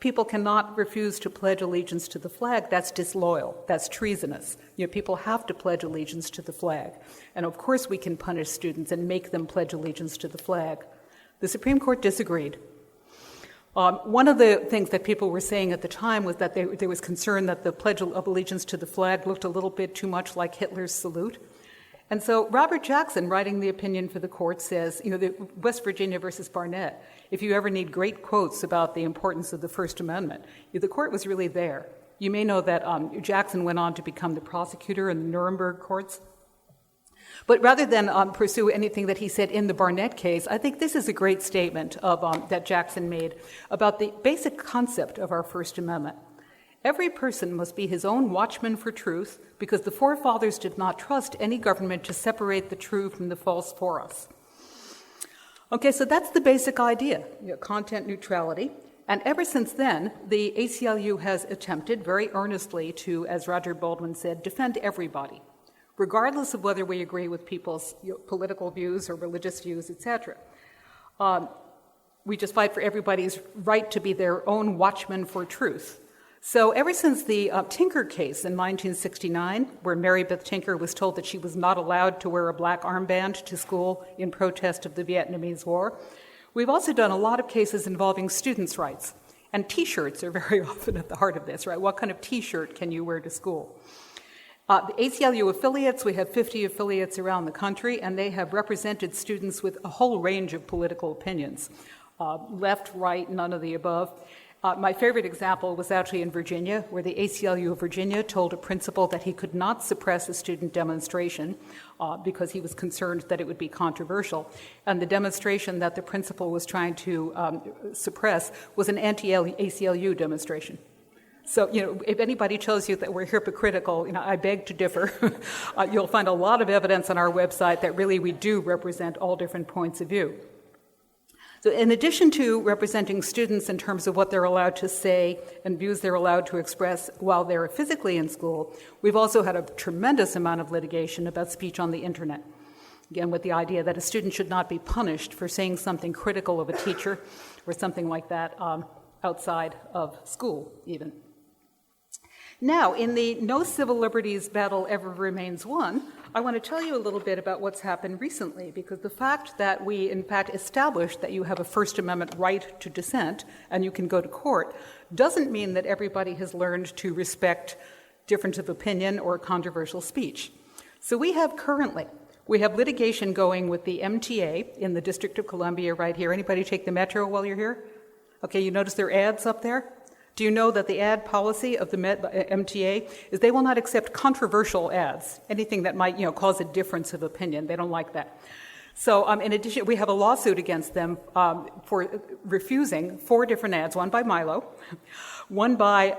people cannot refuse to pledge allegiance to the flag, that's disloyal, that's treasonous. You know, people have to pledge allegiance to the flag. And of course we can punish students and make them pledge allegiance to the flag. The Supreme Court disagreed. One of the things that people were saying at the time was that there was concern that the Pledge of Allegiance to the flag looked a little bit too much like Hitler's salute. And so Robert Jackson, writing the opinion for the court, says, you know, the West Virginia versus Barnett, if you ever need great quotes about the importance of the First Amendment, the court was really there. You may know that Jackson went on to become the prosecutor in the Nuremberg courts. But rather than pursue anything that he said in the Barnett case, I think this is a great statement of, that Jackson made about the basic concept of our First Amendment. Every person must be his own watchman for truth because the forefathers did not trust any government to separate the true from the false for us. Okay, so that's the basic idea, content neutrality. And ever since then, the ACLU has attempted very earnestly to, as Roger Baldwin said, defend everybody, regardless of whether we agree with people's political views or religious views, etc. We just fight for everybody's right to be their own watchman for truth. So ever since the Tinker case in 1969, where Mary Beth Tinker was told that she was not allowed to wear a black armband to school in protest of the Vietnamese War, we've also done a lot of cases involving students' rights. And T-shirts are very often at the heart of this, right? What kind of T-shirt can you wear to school? The ACLU affiliates, we have 50 affiliates around the country, and they have represented students with a whole range of political opinions, left, right, none of the above. My favorite example was actually in Virginia, where the ACLU of Virginia told a principal that he could not suppress a student demonstration because he was concerned that it would be controversial. And the demonstration that the principal was trying to suppress was an anti-ACLU demonstration. So, if anybody tells you that we're hypocritical, I beg to differ. You'll find a lot of evidence on our website that really we do represent all different points of view. So in addition to representing students in terms of what they're allowed to say and views they're allowed to express while they're physically in school, we've also had a tremendous amount of litigation about speech on the internet. Again, with the idea that a student should not be punished for saying something critical of a teacher or something like that outside of school even. Now, in the No Civil Liberties Battle Ever Remains Won, I want to tell you a little bit about what's happened recently, because the fact that we, in fact, established that you have a First Amendment right to dissent and you can go to court doesn't mean that everybody has learned to respect difference of opinion or controversial speech. So we have litigation going with the MTA in the District of Columbia right here. Anybody take the Metro while you're here? Okay, you notice there are ads up there? Do you know that the ad policy of the MTA is they will not accept controversial ads, anything that might, cause a difference of opinion. They don't like that. So in addition, we have a lawsuit against them for refusing 4 different ads, one by Milo, one by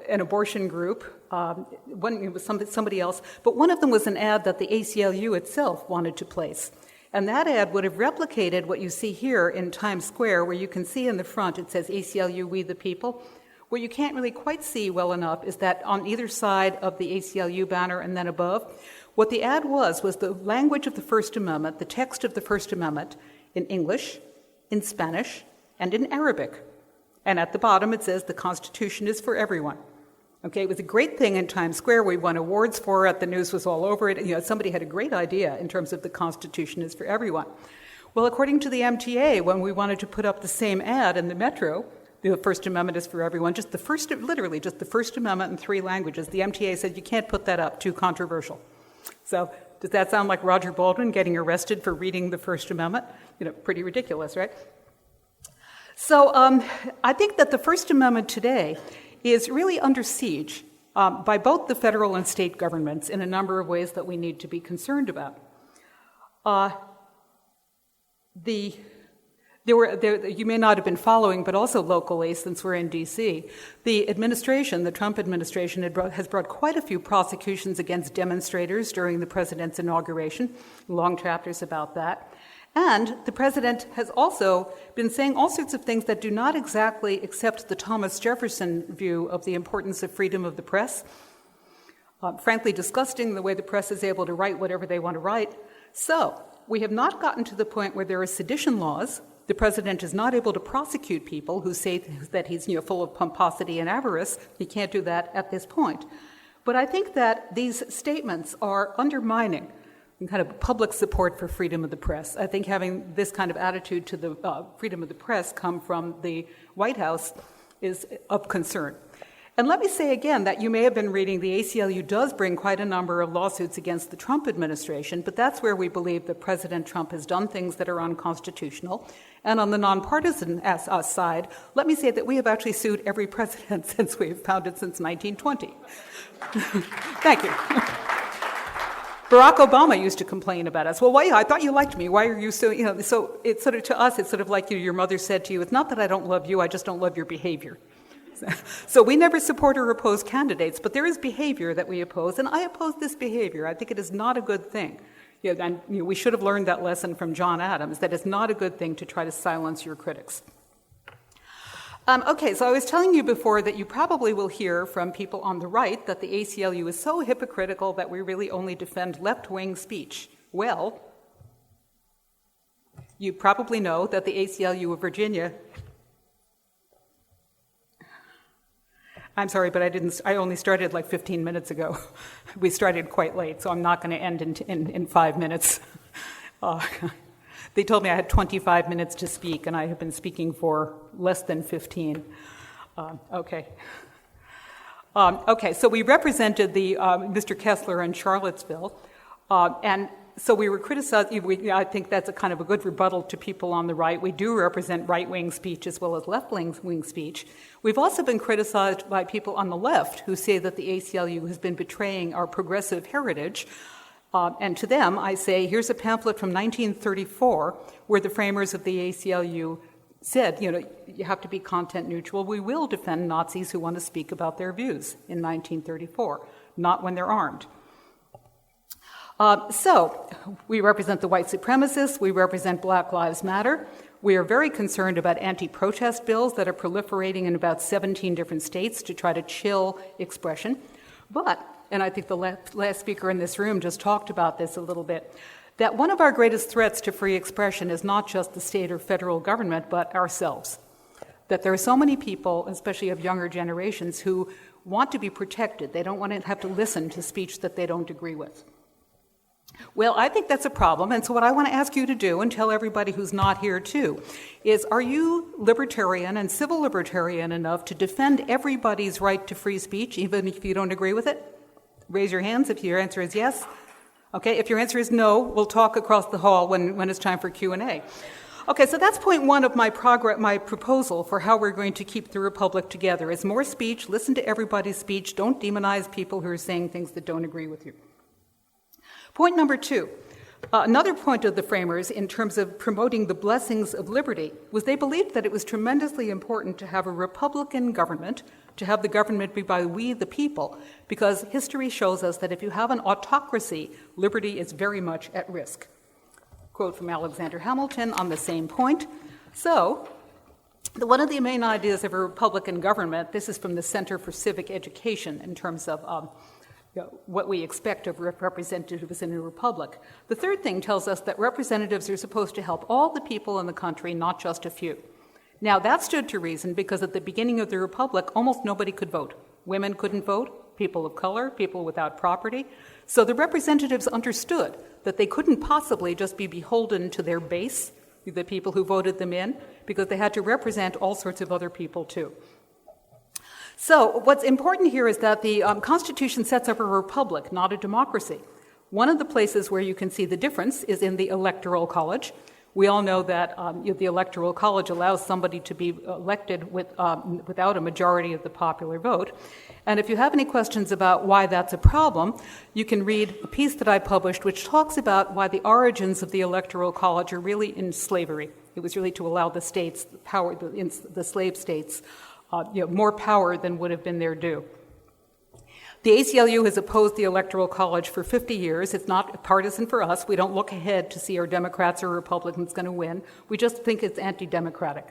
an abortion group, one was somebody else, but one of them was an ad that the ACLU itself wanted to place. And that ad would have replicated what you see here in Times Square, where you can see in the front it says ACLU, We the People. What you can't really quite see well enough is that on either side of the ACLU banner and then above, what the ad was the language of the First Amendment, the text of the First Amendment in English, in Spanish, and in Arabic. And at the bottom it says the Constitution is for everyone. Okay, it was a great thing in Times Square. We won awards for it. The news was all over it. Somebody had a great idea in terms of the Constitution is for everyone. Well, according to the MTA, when we wanted to put up the same ad in the Metro, the First Amendment is for everyone, literally just the First Amendment in 3 languages, the MTA said you can't put that up, too controversial. So does that sound like Roger Baldwin getting arrested for reading the First Amendment? Pretty ridiculous, right? So I think that the First Amendment today is really under siege by both the federal and state governments in a number of ways that we need to be concerned about. You may not have been following, but also locally, since we're in D.C., the Trump administration has brought quite a few prosecutions against demonstrators during the president's inauguration, long chapters about that. And the president has also been saying all sorts of things that do not exactly accept the Thomas Jefferson view of the importance of freedom of the press. Frankly, disgusting the way the press is able to write whatever they want to write. So we have not gotten to the point where there are sedition laws. The president is not able to prosecute people who say that he's full of pomposity and avarice. He can't do that at this point. But I think that these statements are undermining kind of public support for freedom of the press. I think having this kind of attitude to the freedom of the press come from the White House is of concern. And let me say again that you may have been reading the ACLU does bring quite a number of lawsuits against the Trump administration, but that's where we believe that President Trump has done things that are unconstitutional. And on the nonpartisan side, let me say that we have actually sued every president since we've founded since 1920. Thank you. Barack Obama used to complain about us. Well, I thought you liked me. Why are you so, so it's sort of, to us, it's sort of like your mother said to you, it's not that I don't love you, I just don't love your behavior. So we never support or oppose candidates, but there is behavior that we oppose, and I oppose this behavior. I think it is not a good thing. We should have learned that lesson from John Adams, that it's not a good thing to try to silence your critics. Okay, so I was telling you before that you probably will hear from people on the right that the ACLU is so hypocritical that we really only defend left-wing speech. Well, you probably know that the ACLU of Virginia... I'm sorry, but I only started like 15 minutes ago. We started quite late, so I'm not going to end in 5 minutes. They told me I had 25 minutes to speak, and I have been speaking for less than 15. Okay, so we represented the Mr. Kessler in Charlottesville, and so we were criticized. I think that's a kind of a good rebuttal to people on the right. We do represent right-wing speech as well as left-wing speech. We've also been criticized by people on the left who say that the ACLU has been betraying our progressive heritage. And to them, I say, here's a pamphlet from 1934 where the framers of the ACLU said, you have to be content neutral. We will defend Nazis who want to speak about their views in 1934, not when they're armed. So we represent the white supremacists. We represent Black Lives Matter. We are very concerned about anti-protest bills that are proliferating in about 17 different states to try to chill expression. But, and I think the last speaker in this room just talked about this a little bit, that one of our greatest threats to free expression is not just the state or federal government, but ourselves. that there are so many people, especially of younger generations, who want to be protected. They don't want to have to listen to speech that they don't agree with. Well, I think that's a problem, and so what I want to ask you to do, and tell everybody who's not here too, is are you libertarian and civil libertarian enough to defend everybody's right to free speech, even if you don't agree with it? Raise your hands if your answer is yes. Okay, if your answer is no, we'll talk across the hall when it's time for Q&A. Okay, so that's point one of my proposal for how we're going to keep the Republic together, is more speech, listen to everybody's speech, don't demonize people who are saying things that don't agree with you. Point number two, another point of the framers in terms of promoting the blessings of liberty was they believed that it was tremendously important to have a Republican government, to have the government be by we the people, because history shows us that if you have an autocracy, liberty is very much at risk. Quote from Alexander Hamilton on the same point. So, one of the main ideas of a Republican government, this is from the Center for Civic Education in terms of what we expect of representatives in a republic. The third thing tells us that representatives are supposed to help all the people in the country, not just a few. Now, that stood to reason because at the beginning of the republic, almost nobody could vote. Women couldn't vote, people of color, people without property. So the representatives understood that they couldn't possibly just be beholden to their base, the people who voted them in, because they had to represent all sorts of other people too. So what's important here is that the Constitution sets up a republic, not a democracy. One of the places where you can see the difference is in the Electoral College. We all know that the Electoral College allows somebody to be elected without a majority of the popular vote. And if you have any questions about why that's a problem, you can read a piece that I published which talks about why the origins of the Electoral College are really in slavery. It was really to allow the states, the slave states, more power than would have been their due. The ACLU has opposed the Electoral College for 50 years. It's not partisan for us. We don't look ahead to see are Democrats or Republicans going to win. We just think it's anti-democratic.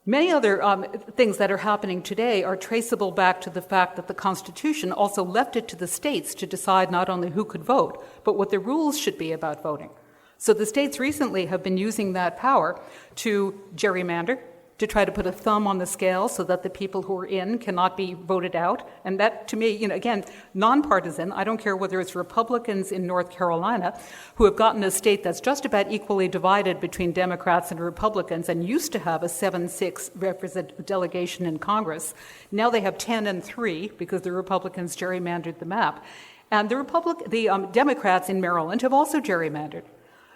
Many other things that are happening today are traceable back to the fact that the Constitution also left it to the states to decide not only who could vote, but what the rules should be about voting. So the states recently have been using that power to gerrymander, to try to put a thumb on the scale so that the people who are in cannot be voted out. And that, to me, again, nonpartisan. I don't care whether it's Republicans in North Carolina who have gotten a state that's just about equally divided between Democrats and Republicans and used to have a 7-6 delegation in Congress. Now they have 10-3 because the Republicans gerrymandered the map. And the Democrats in Maryland have also gerrymandered.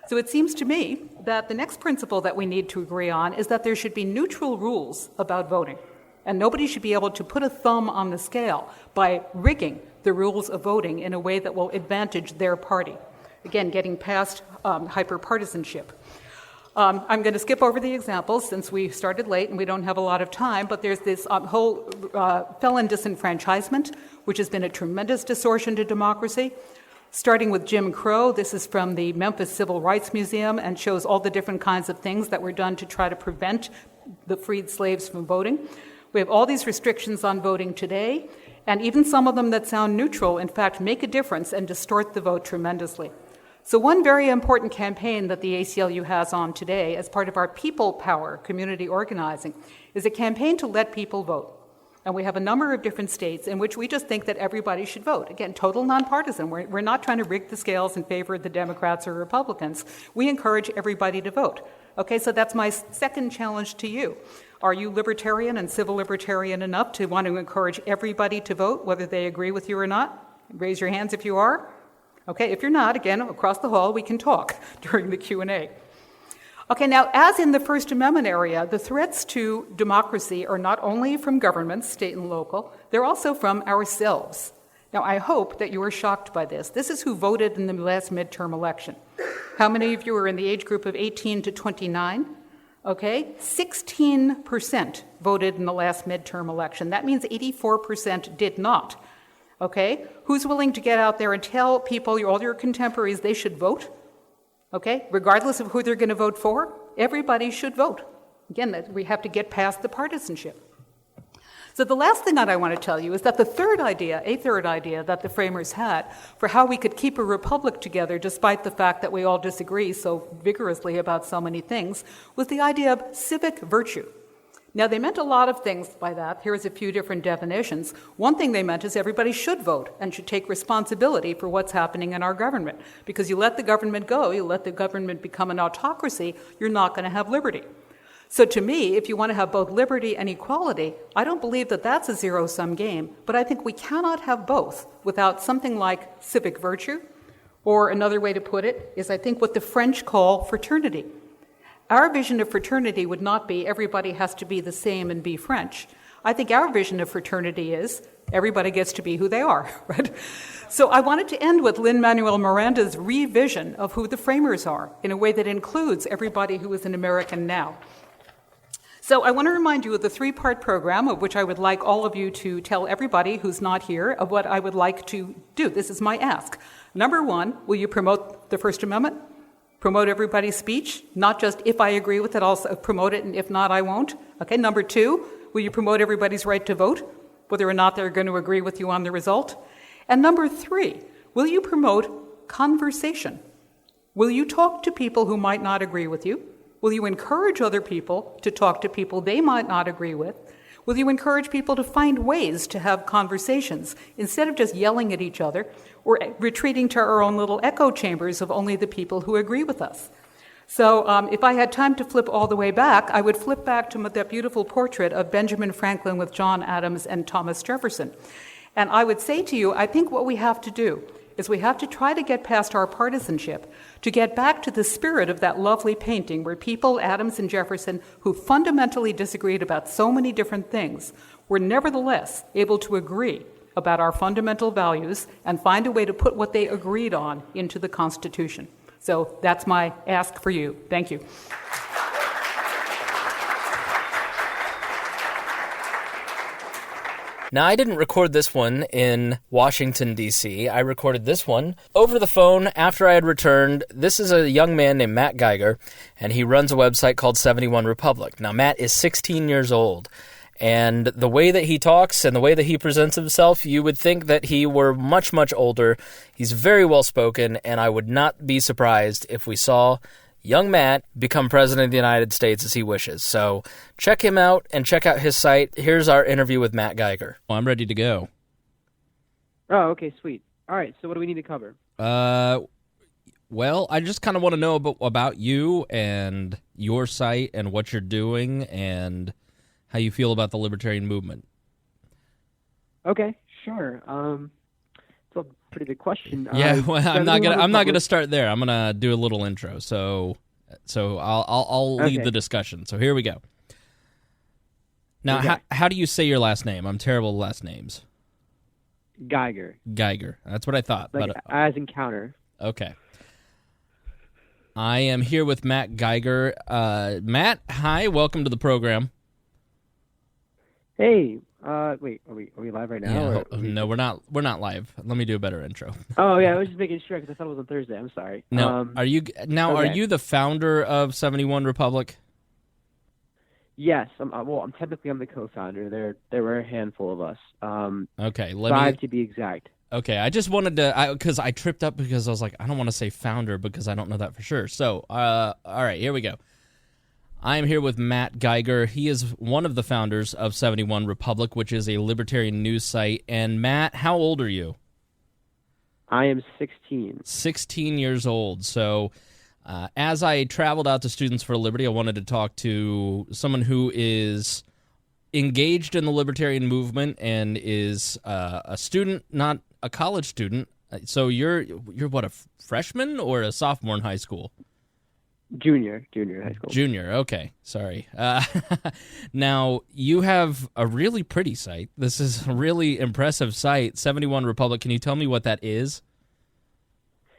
So it seems to me that the next principle that we need to agree on is that there should be neutral rules about voting. And nobody should be able to put a thumb on the scale by rigging the rules of voting in a way that will advantage their party. Again, getting past hyperpartisanship. I'm going to skip over the examples since we started late and we don't have a lot of time, but there's this whole felon disenfranchisement, which has been a tremendous distortion to democracy. Starting with Jim Crow, this is from the Memphis Civil Rights Museum and shows all the different kinds of things that were done to try to prevent the freed slaves from voting. We have all these restrictions on voting today, and even some of them that sound neutral, in fact, make a difference and distort the vote tremendously. So one very important campaign that the ACLU has on today as part of our people power community organizing is a campaign to let people vote. And we have a number of different states in which we just think that everybody should vote. Again, total nonpartisan. We're not trying to rig the scales in favor of the Democrats or Republicans. We encourage everybody to vote. Okay, so that's my second challenge to you. Are you libertarian and civil libertarian enough to want to encourage everybody to vote, whether they agree with you or not? Raise your hands if you are. Okay, if you're not, again, across the hall, we can talk during the Q&A. Okay, now, as in the First Amendment area, the threats to democracy are not only from governments, state and local, they're also from ourselves. Now, I hope that you are shocked by this. This is who voted in the last midterm election. How many of you are in the age group of 18 to 29? Okay, 16% voted in the last midterm election. That means 84% did not. Okay, who's willing to get out there and tell people, all your contemporaries, they should vote? Okay, regardless of who they're going to vote for, everybody should vote. Again, we have to get past the partisanship. So the last thing that I want to tell you is that a third idea that the framers had for how we could keep a republic together despite the fact that we all disagree so vigorously about so many things was the idea of civic virtue. Now, they meant a lot of things by that. Here's a few different definitions. One thing they meant is everybody should vote and should take responsibility for what's happening in our government. Because you let the government go, you let the government become an autocracy, you're not going to have liberty. So to me, if you want to have both liberty and equality, I don't believe that that's a zero-sum game, but I think we cannot have both without something like civic virtue, or another way to put it is I think what the French call fraternity. Our vision of fraternity would not be everybody has to be the same and be French. I think our vision of fraternity is everybody gets to be who they are, right? So I wanted to end with Lin-Manuel Miranda's revision of who the framers are in a way that includes everybody who is an American now. So I want to remind you of the 3-part program of which I would like all of you to tell everybody who's not here of what I would like to do. This is my ask. Number 1, will you promote the First Amendment? Promote everybody's speech, not just if I agree with it, I'll promote it, and if not, I won't. Okay, number 2, will you promote everybody's right to vote, whether or not they're going to agree with you on the result? And number 3, will you promote conversation? Will you talk to people who might not agree with you? Will you encourage other people to talk to people they might not agree with? Will you encourage people to find ways to have conversations instead of just yelling at each other or retreating to our own little echo chambers of only the people who agree with us? So if I had time to flip all the way back, I would flip back to that beautiful portrait of Benjamin Franklin with John Adams and Thomas Jefferson. And I would say to you, I think what we have to do is we have to try to get past our partisanship, to get back to the spirit of that lovely painting where people, Adams and Jefferson, who fundamentally disagreed about so many different things, were nevertheless able to agree about our fundamental values and find a way to put what they agreed on into the Constitution. So that's my ask for you. Thank you. Now, I didn't record this one in Washington, D.C. I recorded this one over the phone after I had returned. This is a young man named Matt Geiger, and he runs a website called 71 Republic. Now, Matt is 16 years old, and the way that he talks and the way that he presents himself, you would think that he were much, much older. He's very well-spoken, and I would not be surprised if we saw young Matt become president of the United States as he wishes. So check him out and check out his site. Here's our interview with Matt Geiger. Well, I'm ready to go. Oh, okay, sweet. All right, so what do we need to cover? Well, I just kind of want to know about you and your site and what you're doing and how you feel about the libertarian movement. Okay, sure. It's a pretty big question. Yeah, well, I'm not gonna start there. I'm gonna do a little intro. So I'll lead the discussion. So here we go. Now, okay. How do you say your last name? I'm terrible with last names. Geiger. Geiger. That's what I thought. Like, but, as in counter. Okay. I am here with Matt Geiger. Matt, hi. Welcome to the program. Hey. Wait, are we live right now? Yeah, no, we're not. We're not live. Let me do a better intro. Oh yeah, I was just making sure because I thought it was on Thursday. I'm sorry. No, are you now? Okay. Are you the founder of 71 Republic? Yes. I'm technically the co-founder. There were a handful of us. Okay, 5 to be exact. Okay, I just wanted to, because I tripped up because I was like, I don't want to say founder because I don't know that for sure. So, all right, here we go. I am here with Matt Geiger. He is one of the founders of 71 Republic, which is a libertarian news site. And Matt, how old are you? I am 16. 16 years old. So as I traveled out to Students for Liberty, I wanted to talk to someone who is engaged in the libertarian movement and is a student, not a college student. So you're what, a freshman or a sophomore in high school? Junior high school. Junior, okay. Sorry. Now, you have a really pretty site. This is a really impressive site, 71 Republic. Can you tell me what that is?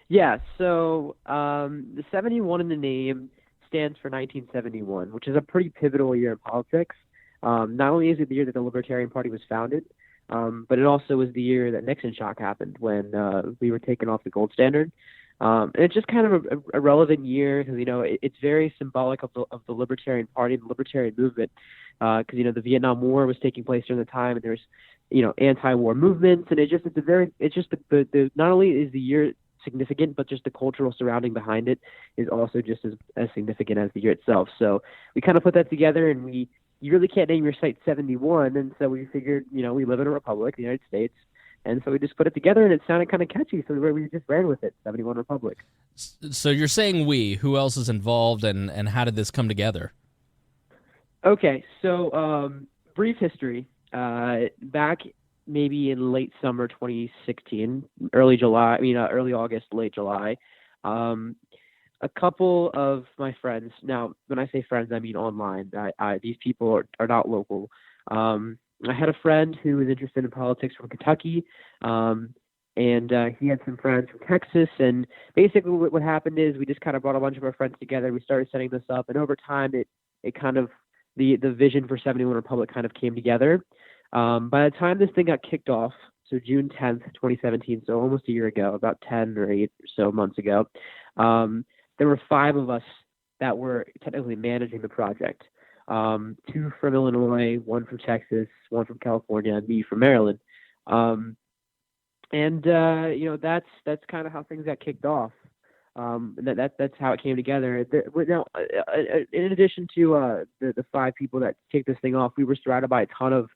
Yeah, so the 71 in the name stands for 1971, which is a pretty pivotal year in politics. Not only is it the year that the Libertarian Party was founded, but it also was the year that Nixon shock happened when we were taken off the gold standard. And it's just kind of a relevant year because, it's very symbolic of the Libertarian Party and the Libertarian movement because, the Vietnam War was taking place during the time and there's, anti-war movements. And not only is the year significant, but just the cultural surrounding behind it is also just as significant as the year itself. So we kind of put that together and we you really can't name your site 71, and so we figured, we live in a republic, the United States, and so we just put it together, and it sounded kind of catchy, so we just ran with it, 71 Republic. So you're saying we. Who else is involved, and how did this come together? Okay, so brief history. Back maybe in late summer 2016, early August, late July, a couple of my friends, now when I say friends, I mean online. These people are not local. I had a friend who was interested in politics from Kentucky, and he had some friends from Texas. And basically what happened is we just kind of brought a bunch of our friends together. We started setting this up, and over time it kind of, the vision for 71 Republic kind of came together. By the time this thing got kicked off, so June 10th, 2017, so almost a year ago, about 10 or 8 or so months ago, there were 5 of us that were technically managing the project. 2 from Illinois, 1 from Texas, 1 from California, and me from Maryland. That's kind of how things got kicked off. That's how it came together. Now, in addition to the 5 people that kicked this thing off, we were surrounded by a ton of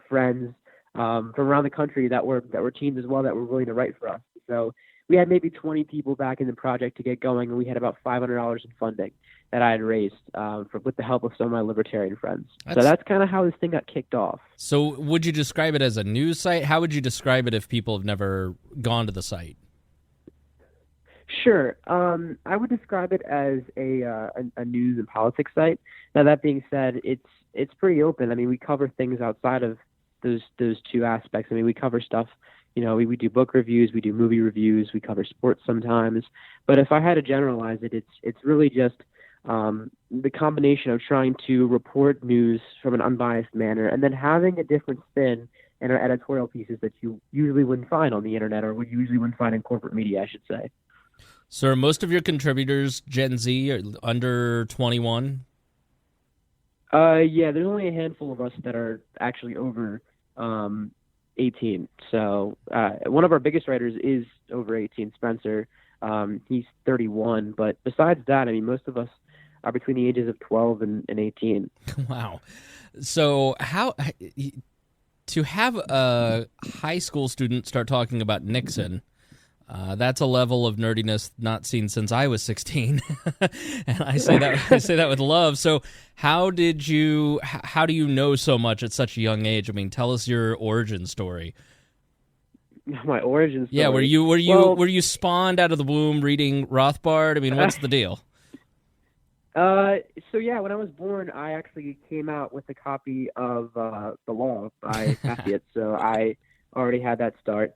friends from around the country that were teams as well that were willing to write for us. So we had maybe 20 people back in the project to get going, and we had about $500 in funding that I had raised with the help of some of my libertarian friends. So that's kind of how this thing got kicked off. So would you describe it as a news site? How would you describe it if people have never gone to the site? Sure. I would describe it as a news and politics site. Now, that being said, it's pretty open. I mean, we cover things outside of those 2 aspects. I mean, we cover stuff, we do book reviews, we do movie reviews, we cover sports sometimes. But if I had to generalize it, it's really just the combination of trying to report news from an unbiased manner and then having a different spin in our editorial pieces that you usually wouldn't find on the internet, or what you usually wouldn't find in corporate media, I should say. So are most of your contributors Gen Z or under 21? Yeah, there's only a handful of us that are actually over 18. So one of our biggest writers is over 18, Spencer. He's 31. But besides that, I mean, most of us are between the ages of 12 and 18. Wow. So how to have a high school student start talking about Nixon, that's a level of nerdiness not seen since I was 16, and I say that with love. So, how do you know so much at such a young age? I mean, tell us your origin story. My origin story. Yeah, were you spawned out of the womb reading Rothbard? I mean, what's the deal? So yeah, when I was born, I actually came out with a copy of The Law by Cassius, so I already had that start.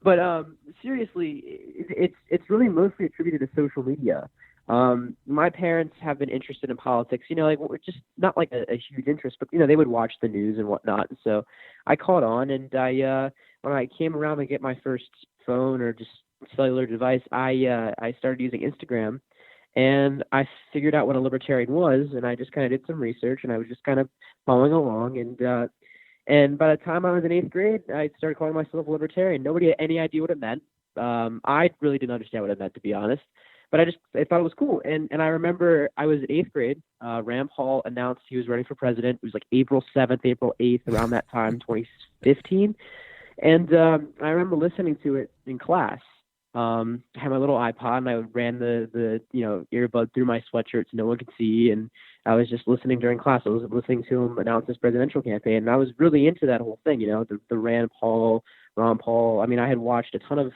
But seriously, it's really mostly attributed to social media. My parents have been interested in politics, just not like a huge interest, but they would watch the news and whatnot. And so I caught on, and when I came around to get my first phone or just cellular device, I started using Instagram, and I figured out what a libertarian was, and I just kind of did some research, and I was just kind of following along, and by the time I was in 8th grade, I started calling myself a libertarian. Nobody had any idea what it meant. I really didn't understand what it meant, to be honest. But I thought it was cool. And I remember I was in 8th grade. Rand Paul announced he was running for president. It was like April 7th, April 8th, around that time, 2015. And I remember listening to it in class. I had my little iPod, and I ran the earbud through my sweatshirt so no one could see, and I was just listening during class. I was listening to him announce his presidential campaign, and I was really into that whole thing, the Rand Paul, Ron Paul. I mean, I had watched a ton of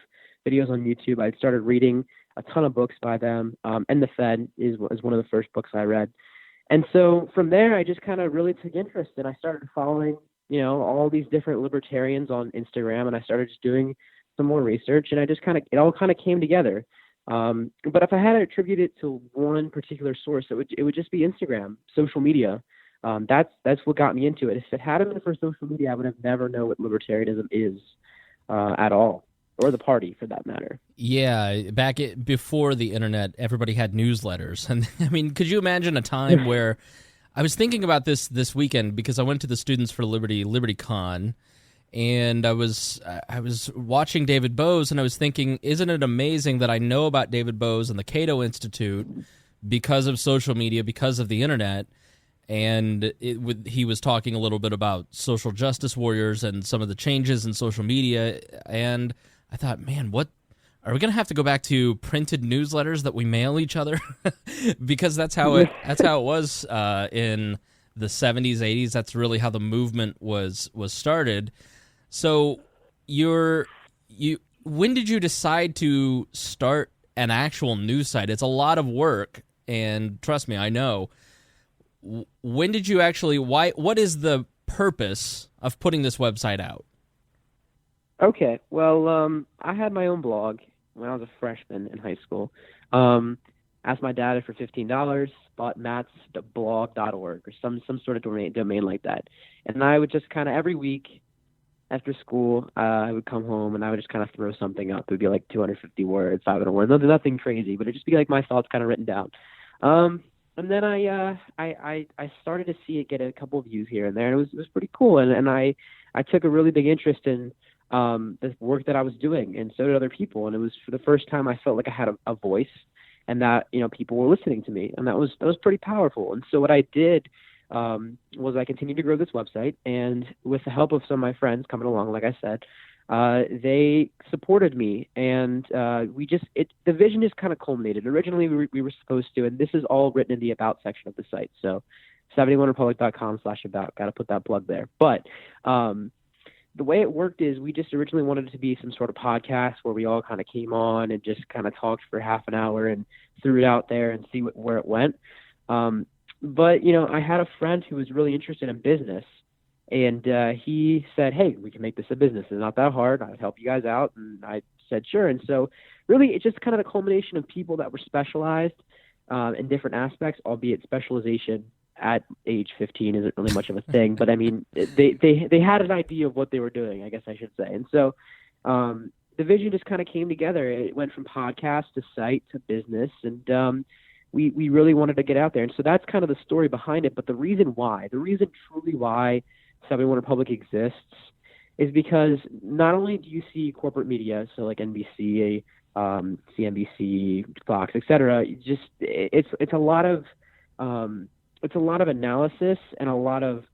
videos on YouTube. I started reading a ton of books by them, and The Fed was one of the first books I read. And so from there, I just kind of really took interest, and I started following, all these different libertarians on Instagram, and I started just doing some more research, and it all kind of came together. But if I had to attribute it to one particular source, it would just be Instagram, social media. That's what got me into it. If it hadn't been for social media, I would have never known what libertarianism is at all, or the party for that matter. Yeah, before the internet, everybody had newsletters, and I mean, could you imagine a time where I was thinking about this weekend because I went to the Students for Liberty LibertyCon. And I was watching David Bose, and I was thinking, isn't it amazing that I know about David Bose and the Cato Institute because of social media, because of the internet? and he was talking a little bit about social justice warriors and some of the changes in social media, and I thought, man, what are we going to have to go back to printed newsletters that we mail each other? Because that's how it was in the 70s, 80s. That's really how the movement was started. So when did you decide to start an actual news site? It's a lot of work, and trust me, I know. When did you actually, what is the purpose of putting this website out? Okay, well, I had my own blog when I was a freshman in high school. Asked my dad for $15, bought mattsblog.org or some sort of domain like that. And I would just kind of every week after school, I would come home and I would just kind of throw something up. It would be like 250 words, 500 words, nothing crazy, but it'd just be like my thoughts kind of written down. And then I started to see it get a couple of views here and there, and it was pretty cool. And I took a really big interest in the work that I was doing, and so did other people. And it was for the first time I felt like I had a voice, and that people were listening to me, and that was pretty powerful. And so what I did was I continued to grow this website, and with the help of some of my friends coming along, like I said, they supported me, and the vision just kind of culminated. Originally, we were supposed to, and this is all written in the About section of the site, so 71republic.com/about. Got to put that plug there. But the way it worked is we just originally wanted it to be some sort of podcast where we all kind of came on and just kind of talked for half an hour and threw it out there and see where it went. But, I had a friend who was really interested in business, and he said, hey, we can make this a business. It's not that hard. I'd help you guys out. And I said, sure. And so really it's just kind of the culmination of people that were specialized in different aspects, albeit specialization at age 15 isn't really much of a thing. But I mean, they had an idea of what they were doing, I guess I should say. And so the vision just kind of came together. It went from podcast to site to business, and we really wanted to get out there. And so that's kind of the story behind it. But the reason truly why 71 Republic exists is because not only do you see corporate media, so like NBC, CNBC, Fox, etc., it's a lot of analysis and a lot of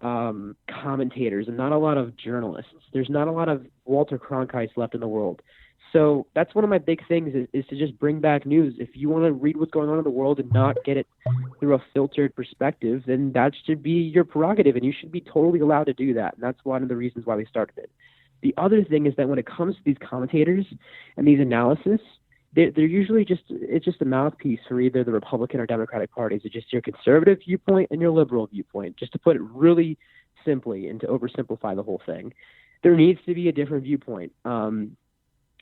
commentators and not a lot of journalists. There's not a lot of Walter Cronkites left in the world. So that's one of my big things is to just bring back news. If you want to read what's going on in the world and not get it through a filtered perspective, then that should be your prerogative, and you should be totally allowed to do that. And that's one of the reasons why we started it. The other thing is that when it comes to these commentators and these analysis, they're usually just a mouthpiece for either the Republican or Democratic parties. It's just your conservative viewpoint and your liberal viewpoint, just to put it really simply and to oversimplify the whole thing. There needs to be a different viewpoint.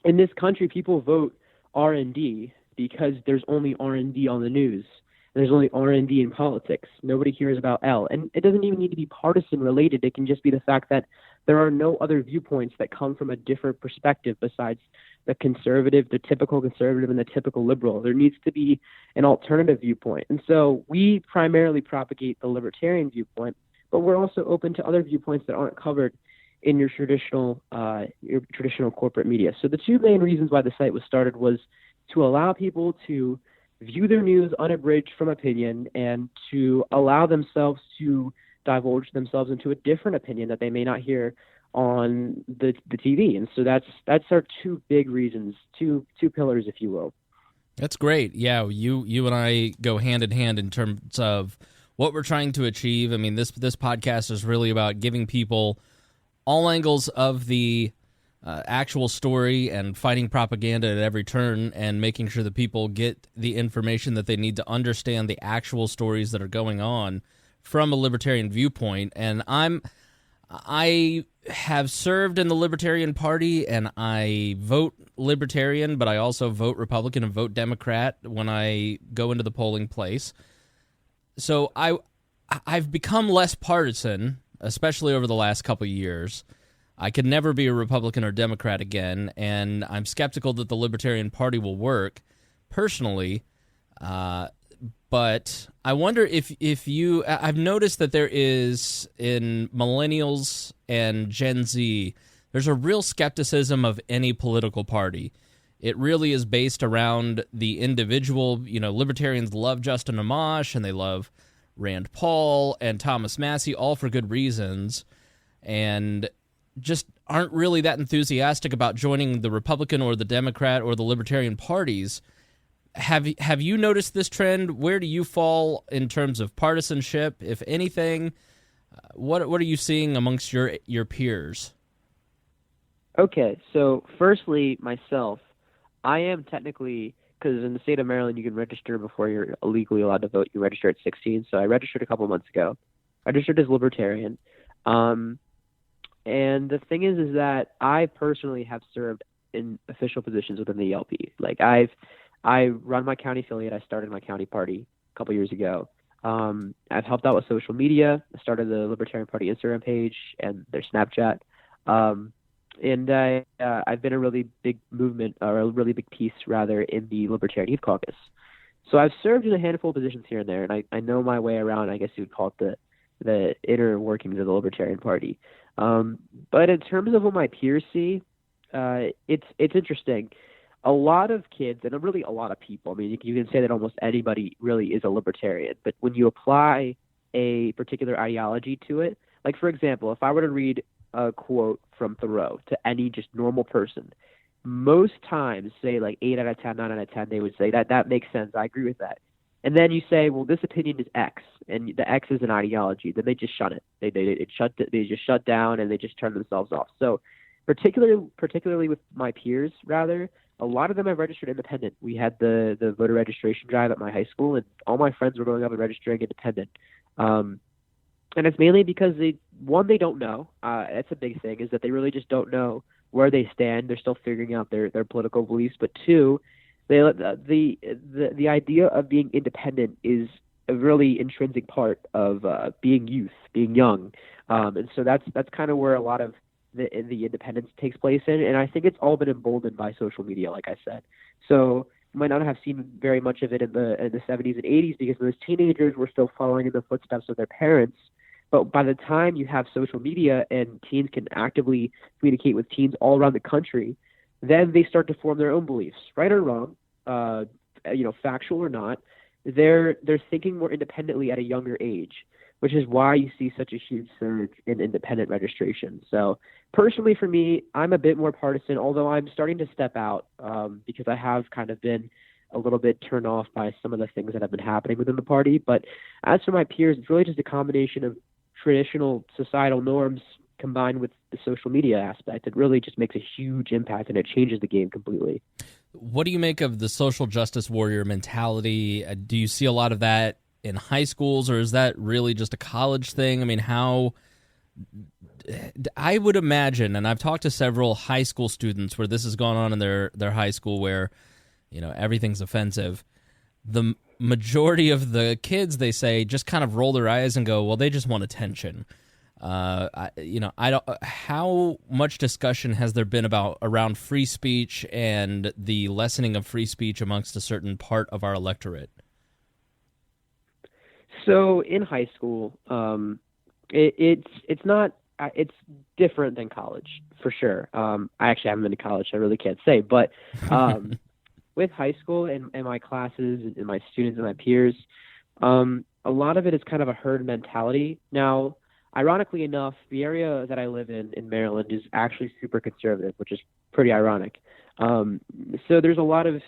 In this country, people vote R&D because there's only R&D on the news. There's only R&D in politics. Nobody hears about L. And it doesn't even need to be partisan related. It can just be the fact that there are no other viewpoints that come from a different perspective besides the conservative, the typical conservative, and the typical liberal. There needs to be an alternative viewpoint. And so we primarily propagate the libertarian viewpoint, but we're also open to other viewpoints that aren't covered in your traditional corporate media. So the two main reasons why the site was started was to allow people to view their news unabridged from opinion and to allow themselves to divulge themselves into a different opinion that they may not hear on the TV. And so that's our two big reasons, two pillars, if you will. That's great. Yeah, you and I go hand in hand in terms of what we're trying to achieve. I mean, this podcast is really about giving people all angles of the actual story and fighting propaganda at every turn and making sure that people get the information that they need to understand the actual stories that are going on from a libertarian viewpoint. And I have served in the Libertarian Party, and I vote Libertarian, but I also vote Republican and vote Democrat when I go into the polling place. So I've become less partisan, especially over the last couple of years. I could never be a Republican or Democrat again, and I'm skeptical that the Libertarian Party will work personally. But I wonder if you... I've noticed that there is, in millennials and Gen Z, there's a real skepticism of any political party. It really is based around the individual. Libertarians love Justin Amash, and they love Rand Paul and Thomas Massie, all for good reasons, and just aren't really that enthusiastic about joining the Republican or the Democrat or the Libertarian parties. Have you noticed this trend? Where do you fall in terms of partisanship, if anything? What are you seeing amongst your peers? Okay, so firstly, myself, I am technically, because in the state of Maryland, you can register before you're legally allowed to vote. You register at 16, so I registered a couple months ago. I registered as Libertarian. And the thing is that I personally have served in official positions within the ELP. Like, I run my county affiliate. I started my county party a couple years ago. I've helped out with social media. I started the Libertarian Party Instagram page and their Snapchat. And I've been a really big movement, or a really big piece, rather, in the Libertarian Youth Caucus. So I've served in a handful of positions here and there, and I know my way around, I guess you would call it the inner workings of the Libertarian Party. But in terms of what my peers see, it's interesting. A lot of kids, and really a lot of people, I mean, you can say that almost anybody really is a libertarian, but when you apply a particular ideology to it, like, for example, if I were to read a quote from Thoreau to any just normal person, most times, say like 8 out of 10, 9 out of 10, they would say that makes sense. I agree with that. And then you say, well, this opinion is X, and the X is an ideology. Then they just shun it. They just shut down, and they just turn themselves off. So particularly with my peers, rather, a lot of them have registered independent. We had the voter registration drive at my high school, and all my friends were going up and registering independent. And it's mainly because they don't know. That's a big thing, is that they really just don't know where they stand. They're still figuring out their political beliefs. But two, the idea of being independent is a really intrinsic part of being youth, being young. And so that's kind of where a lot of the independence takes place in. And I think it's all been emboldened by social media, like I said. So you might not have seen very much of it in the 70s and 80s, because those teenagers were still following in the footsteps of their parents. But by the time you have social media and teens can actively communicate with teens all around the country, then they start to form their own beliefs, right or wrong, factual or not. They're thinking more independently at a younger age, which is why you see such a huge surge in independent registration. So personally, for me, I'm a bit more partisan, although I'm starting to step out because I have kind of been a little bit turned off by some of the things that have been happening within the party. But as for my peers, it's really just a combination of traditional societal norms combined with the social media aspect. It really just makes a huge impact, and it changes the game completely. What do you make of the social justice warrior mentality? Do you see a lot of that in high schools, or is that really just a college thing? I mean, I would imagine, and I've talked to several high school students where this has gone on in their high school, where everything's offensive. The majority of the kids, they say, just kind of roll their eyes and go, well, they just want attention. I don't. How much discussion has there been around free speech and the lessening of free speech amongst a certain part of our electorate? So in high school, it's not. It's different than college, for sure. I actually haven't been to college, so I really can't say. But with high school and my classes and my students and my peers, a lot of it is kind of a herd mentality. Now, ironically enough, the area that I live in Maryland, is actually super conservative, which is pretty ironic. So there's a lot of,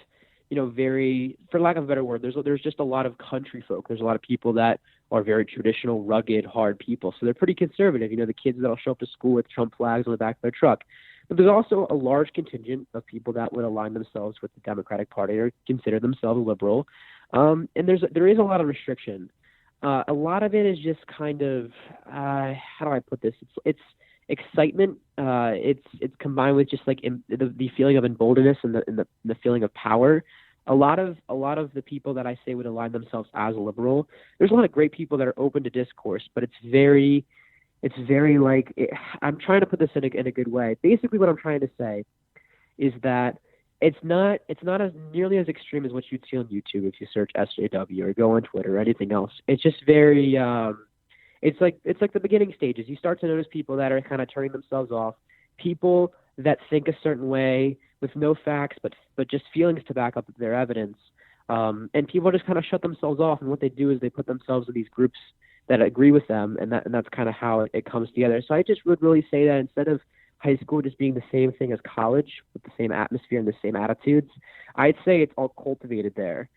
for lack of a better word, there's just a lot of country folk. There's a lot of people that are very traditional, rugged, hard people. So they're pretty conservative. The kids that'll show up to school with Trump flags on the back of their truck. But there's also a large contingent of people that would align themselves with the Democratic Party or consider themselves liberal. And there is a lot of restriction. A lot of it is just kind of, how do I put this? It's excitement. It's combined with just like the feeling of emboldenedness and the feeling of power. A lot of the people that I say would align themselves as liberal, there's a lot of great people that are open to discourse, but it's very I'm trying to put this in a good way. Basically, what I'm trying to say is that it's not as nearly as extreme as what you'd see on YouTube if you search SJW or go on Twitter or anything else. It's just very it's like the beginning stages. You start to notice people that are kind of turning themselves off, people that think a certain way with no facts but just feelings to back up their evidence. And people just kind of shut themselves off, and what they do is they put themselves in these groups that agree with them, and that's kind of how it comes together. So I just would really say that instead of high school just being the same thing as college with the same atmosphere and the same attitudes, I'd say it's all cultivated there,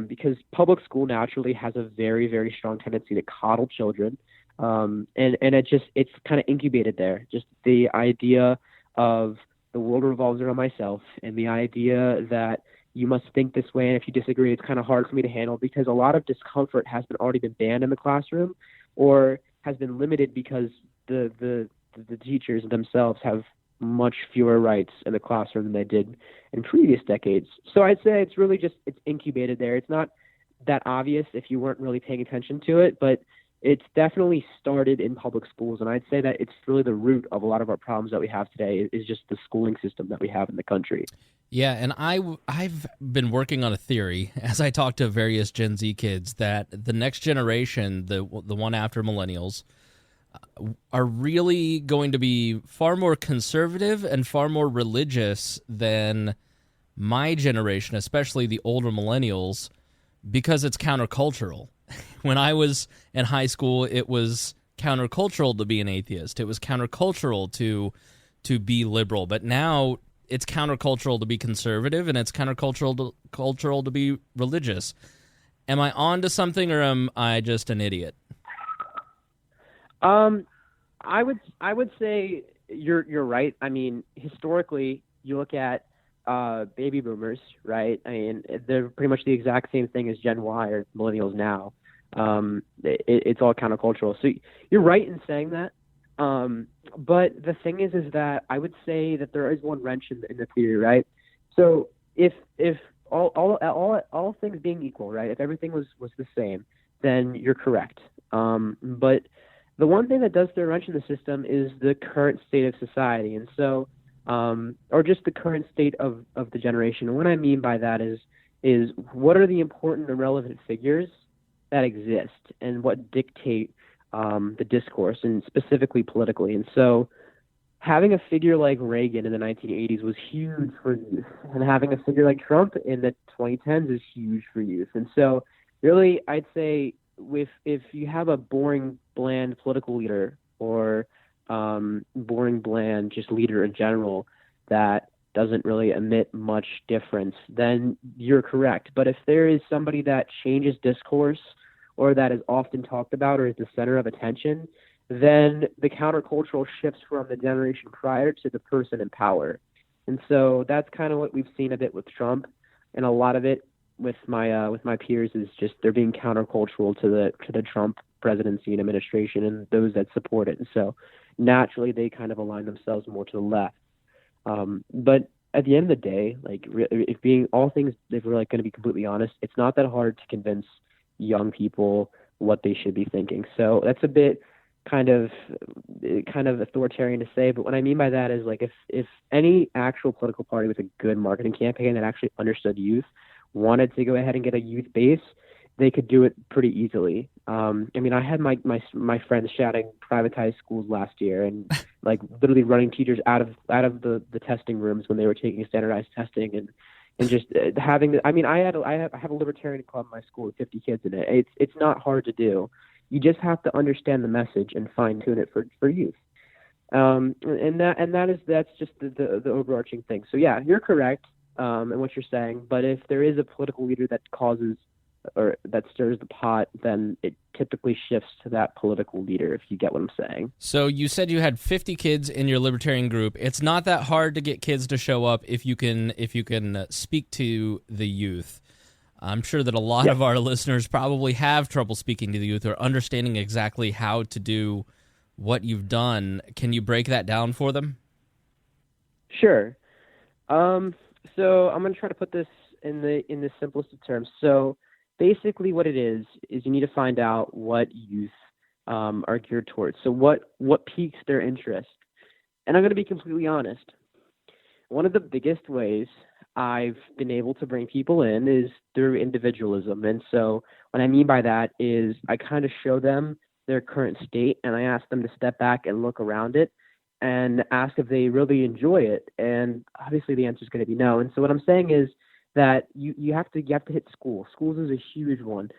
because public school naturally has a very, very strong tendency to coddle children, and it's kind of incubated there. Just the idea of the world revolves around myself, and the idea that you must think this way, and if you disagree, it's kind of hard for me to handle, because a lot of discomfort has already been banned in the classroom, or has been limited because the teachers themselves have much fewer rights in the classroom than they did in previous decades. So I'd say it's really just, it's incubated there. It's not that obvious if you weren't really paying attention to it, but it's definitely started in public schools. And I'd say that it's really the root of a lot of our problems that we have today is just the schooling system that we have in the country. Yeah, and I've been working on a theory as I talk to various Gen Z kids that the next generation, the one after millennials, are really going to be far more conservative and far more religious than my generation, especially the older millennials, because it's countercultural. When I was in high school, it was countercultural to be an atheist. It was countercultural to be liberal. But now it's countercultural to be conservative, and it's countercultural to be religious. Am I on to something, or am I just an idiot? I would say you're right. I mean, historically, you look at baby boomers, right? I mean, they're pretty much the exact same thing as Gen Y or millennials now. It's all countercultural. So you're right in saying that. But the thing is that I would say that there is one wrench in the theory, right? So if all things being equal, right? If everything was the same, then you're correct. But the one thing that does throw a wrench in the system is the current state of society, and so, or just the current state of the generation. And what I mean by that is what are the important and relevant figures that exist and what dictate the discourse, and specifically politically. And so having a figure like Reagan in the 1980s was huge for youth, and having a figure like Trump in the 2010s is huge for youth. And so really, I'd say if you have a boring, bland political leader, or boring, bland just leader in general that doesn't really emit much difference, then you're correct. But if there is somebody that changes discourse, or that is often talked about, or is the center of attention, then the countercultural shifts from the generation prior to the person in power. And so that's kind of what we've seen a bit with Trump, and a lot of it with my peers is just they're being countercultural to the Trump presidency and administration and those that support it. And so naturally they kind of align themselves more to the left. But at the end of the day, like if we're like going to be completely honest, it's not that hard to convince young people what they should be thinking. So that's a bit kind of authoritarian to say, but what I mean by that is like if any actual political party with a good marketing campaign that actually understood youth wanted to go ahead and get a youth base, they could do it pretty easily. I mean, I had my friends shouting privatized schools last year, and like literally running teachers out of the testing rooms when they were taking standardized testing, and just having I have a libertarian club in my school with 50 kids in it. It's not hard to do. You just have to understand the message and fine tune it for youth. That's just the overarching thing. So yeah, you're correct in what you're saying. But if there is a political leader that causes or that stirs the pot, then it typically shifts to that political leader, if you get what I'm saying. So you said you had 50 kids in your libertarian group. It's not that hard to get kids to show up if you can speak to the youth. I'm sure that a lot of our listeners probably have trouble speaking to the youth or understanding exactly how to do what you've done. Can you break that down for them? Sure. So I'm going to try to put this in the simplest of terms. So basically what it is you need to find out what youth are geared towards. So what piques their interest. And I'm going to be completely honest. One of the biggest ways I've been able to bring people in is through individualism. And so what I mean by that is I kind of show them their current state, and I ask them to step back and look around it and ask if they really enjoy it. And obviously the answer is going to be no. And so what I'm saying is that you have to hit school. Schools is a huge one.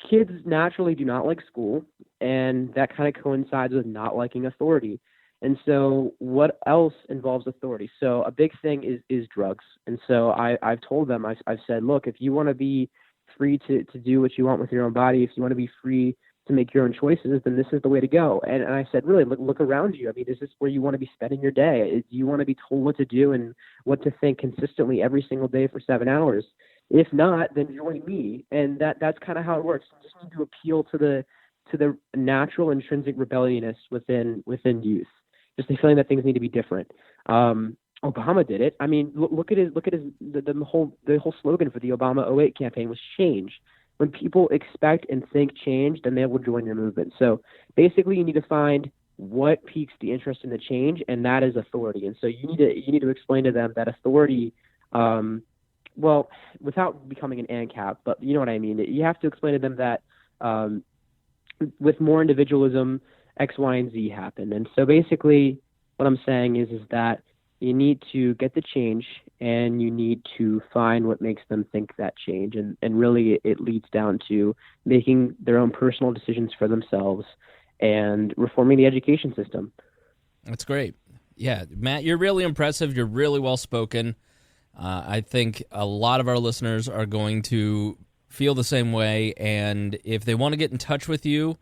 Kids naturally do not like school, and that kind of coincides with not liking authority. And so what else involves authority? So a big thing is drugs. And so I've told them, I've said, look, if you want to be free to do what you want with your own body, if you want to be free to make your own choices, then this is the way to go. And I said, really, look around you. I mean, is this where you want to be spending your day? Do you want to be told what to do and what to think consistently every single day for 7 hours? If not, then join me. And that's kind of how it works. You just need to appeal to the natural intrinsic rebelliousness within youth. Just the feeling that things need to be different. Obama did it. I mean, look at the whole slogan for the Obama 08 campaign was change. When people expect and think change, then they will join your movement. So basically, you need to find what piques the interest in the change, and that is authority. And so you need to explain to them that authority, well, without becoming an ANCAP, but you know what I mean. You have to explain to them that with more individualism, X, Y, and Z happen. And so basically what I'm saying is that you need to get the change and you need to find what makes them think that change. And really it leads down to making their own personal decisions for themselves and reforming the education system. That's great. Yeah, Matt, you're really impressive. You're really well-spoken. I think a lot of our listeners are going to feel the same way. And if they want to get in touch with you,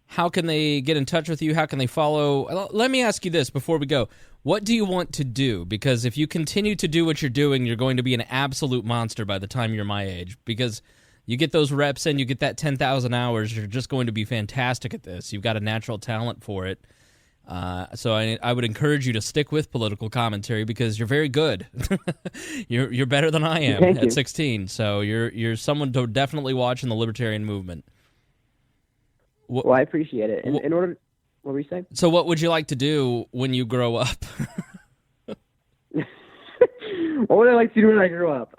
how can they get in touch with you? How can they follow? Let me ask you this before we go. What do you want to do? Because if you continue to do what you're doing, you're going to be an absolute monster by the time you're my age. Because you get those reps in, you get that 10,000 hours, you're just going to be fantastic at this. You've got a natural talent for it. So I would encourage you to stick with political commentary because you're very good. You're better than I am at 16. So you're someone to definitely watch in the libertarian movement. Well, I appreciate it. In order, what were you saying? So what would you like to do when you grow up? What would I like to do when I grow up?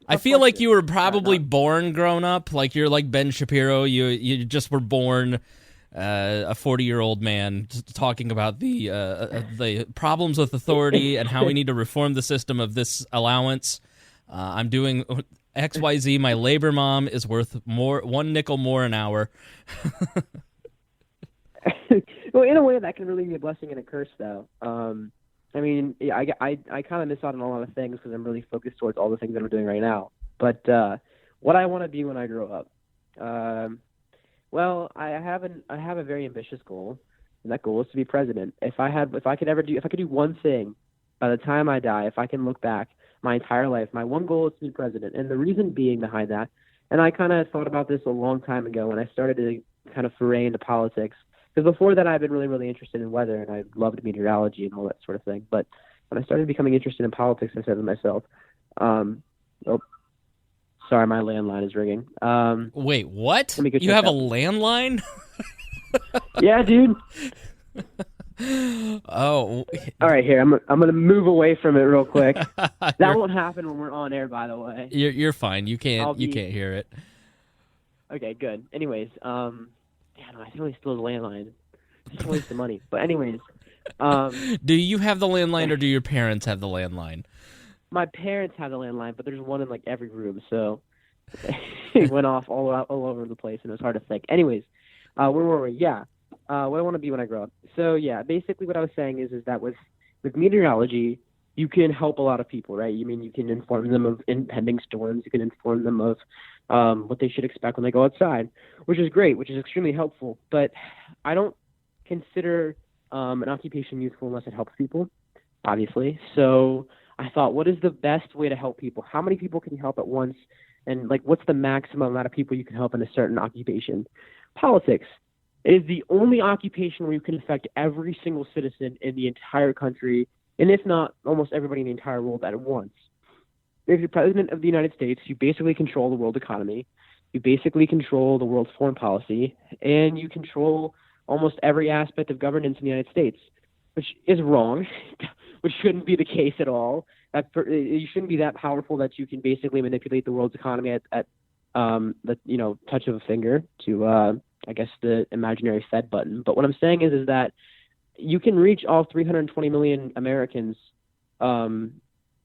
I feel like you were probably born grown up. Like you're like Ben Shapiro. You just were born a 40-year-old man talking about the problems with authority and how we need to reform the system of this allowance. I'm doing XYZ. My labor mom is worth more, 1 nickel more an hour. Well, in a way, that can really be a blessing and a curse, though. I mean, I kind of miss out on a lot of things because I'm really focused towards all the things that I'm doing right now. But what I want to be when I grow up, well, I have a very ambitious goal, and that goal is to be president. If I could do one thing by the time I die, if I can look back my entire life, my one goal is to be president. And the reason being behind that, and I kind of thought about this a long time ago when I started to kind of foray into politics, because before that I've been really, really interested in weather, and I loved meteorology and all that sort of thing. But when I started becoming interested in politics, I said to myself, sorry, my landline is ringing. Wait, what? You have a landline? Yeah, dude. Oh. All right, here. I'm going to move away from it real quick. That won't happen when we're on air, by the way. You're fine. You can't hear it. Okay, good. Anyways, I think I still have the landline. It's a waste of money. But anyways, do you have the landline or do your parents have the landline? My parents have the landline, but there's one in like every room, so it went off all over the place, and it was hard to think. Anyways, where were we? Yeah. What I want to be when I grow up. So yeah, basically what I was saying is that with meteorology, you can help a lot of people, right? You mean you can inform them of impending storms, you can inform them of what they should expect when they go outside, which is great, which is extremely helpful. But I don't consider an occupation useful unless it helps people, obviously. So I thought, what is the best way to help people? How many people can you help at once? And like, what's the maximum amount of people you can help in a certain occupation? Politics. It is the only occupation where you can affect every single citizen in the entire country, and if not, almost everybody in the entire world at once. If you're president of the United States, you basically control the world economy, you basically control the world's foreign policy, and you control almost every aspect of governance in the United States, which is wrong, which shouldn't be the case at all. You shouldn't be that powerful that you can basically manipulate the world's economy at the touch of a finger to I guess the imaginary Fed button. But what I'm saying is that you can reach all 320 million Americans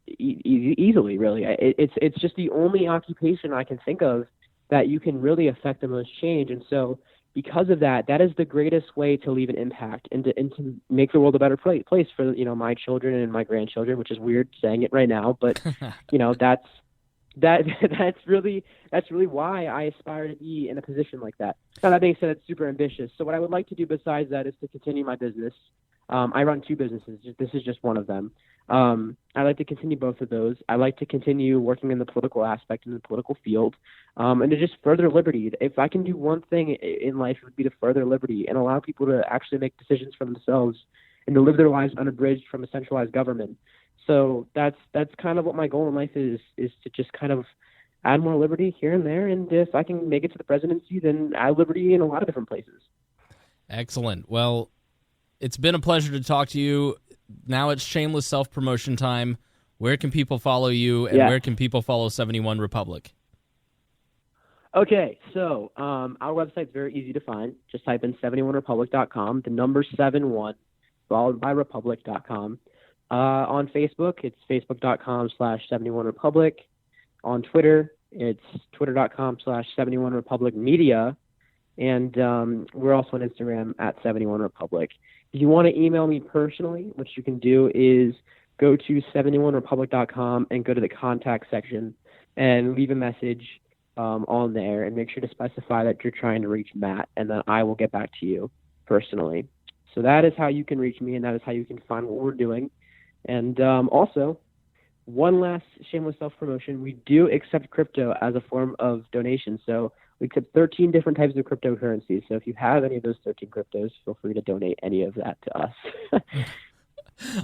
easily, really. It's just the only occupation I can think of that you can really affect the most change. And so because of that, that is the greatest way to leave an impact and to make the world a better place for, my children and my grandchildren, which is weird saying it right now, but that's really why I aspire to be in a position like that. Now, that being said, it's super ambitious. So what I would like to do besides that is to continue my business. I run 2 businesses. This is just one of them. I like to continue both of those. I like to continue working in the political aspect, in the political field, and to just further liberty. If I can do one thing in life, it would be to further liberty and allow people to actually make decisions for themselves and to live their lives unabridged from a centralized government. So that's kind of what my goal in life is to just kind of add more liberty here and there. And if I can make it to the presidency, then add liberty in a lot of different places. Excellent. Well, it's been a pleasure to talk to you. Now it's shameless self-promotion time. Where can people follow you, and where can people follow 71 Republic? Okay, so our website's very easy to find. Just type in 71republic.com, the number 71, followed by republic.com. On Facebook, it's facebook.com/71republic. On Twitter, it's twitter.com/71republicmedia. And we're also on Instagram at 71republic. If you want to email me personally, what you can do is go to 71republic.com and go to the contact section and leave a message on there, and make sure to specify that you're trying to reach Matt, and then I will get back to you personally. So that is how you can reach me, and that is how you can find what we're doing. And also, one last shameless self-promotion, we do accept crypto as a form of donation. So we accept 13 different types of cryptocurrencies. So if you have any of those 13 cryptos, feel free to donate any of that to us.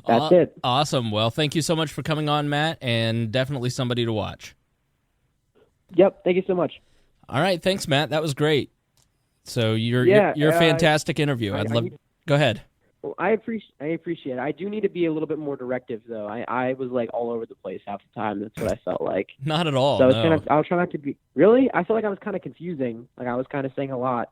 That's it. Awesome. Well, thank you so much for coming on, Matt, and definitely somebody to watch. Yep. Thank you so much. All right. Thanks, Matt. That was great. So you're a fantastic interview. Go ahead. Well, I appreciate it. I do need to be a little bit more directive, though. I was like all over the place half the time. That's what I felt like. Not at all. So no. I'll try not to be. Really? I felt like I was kind of confusing. Like I was kind of saying a lot.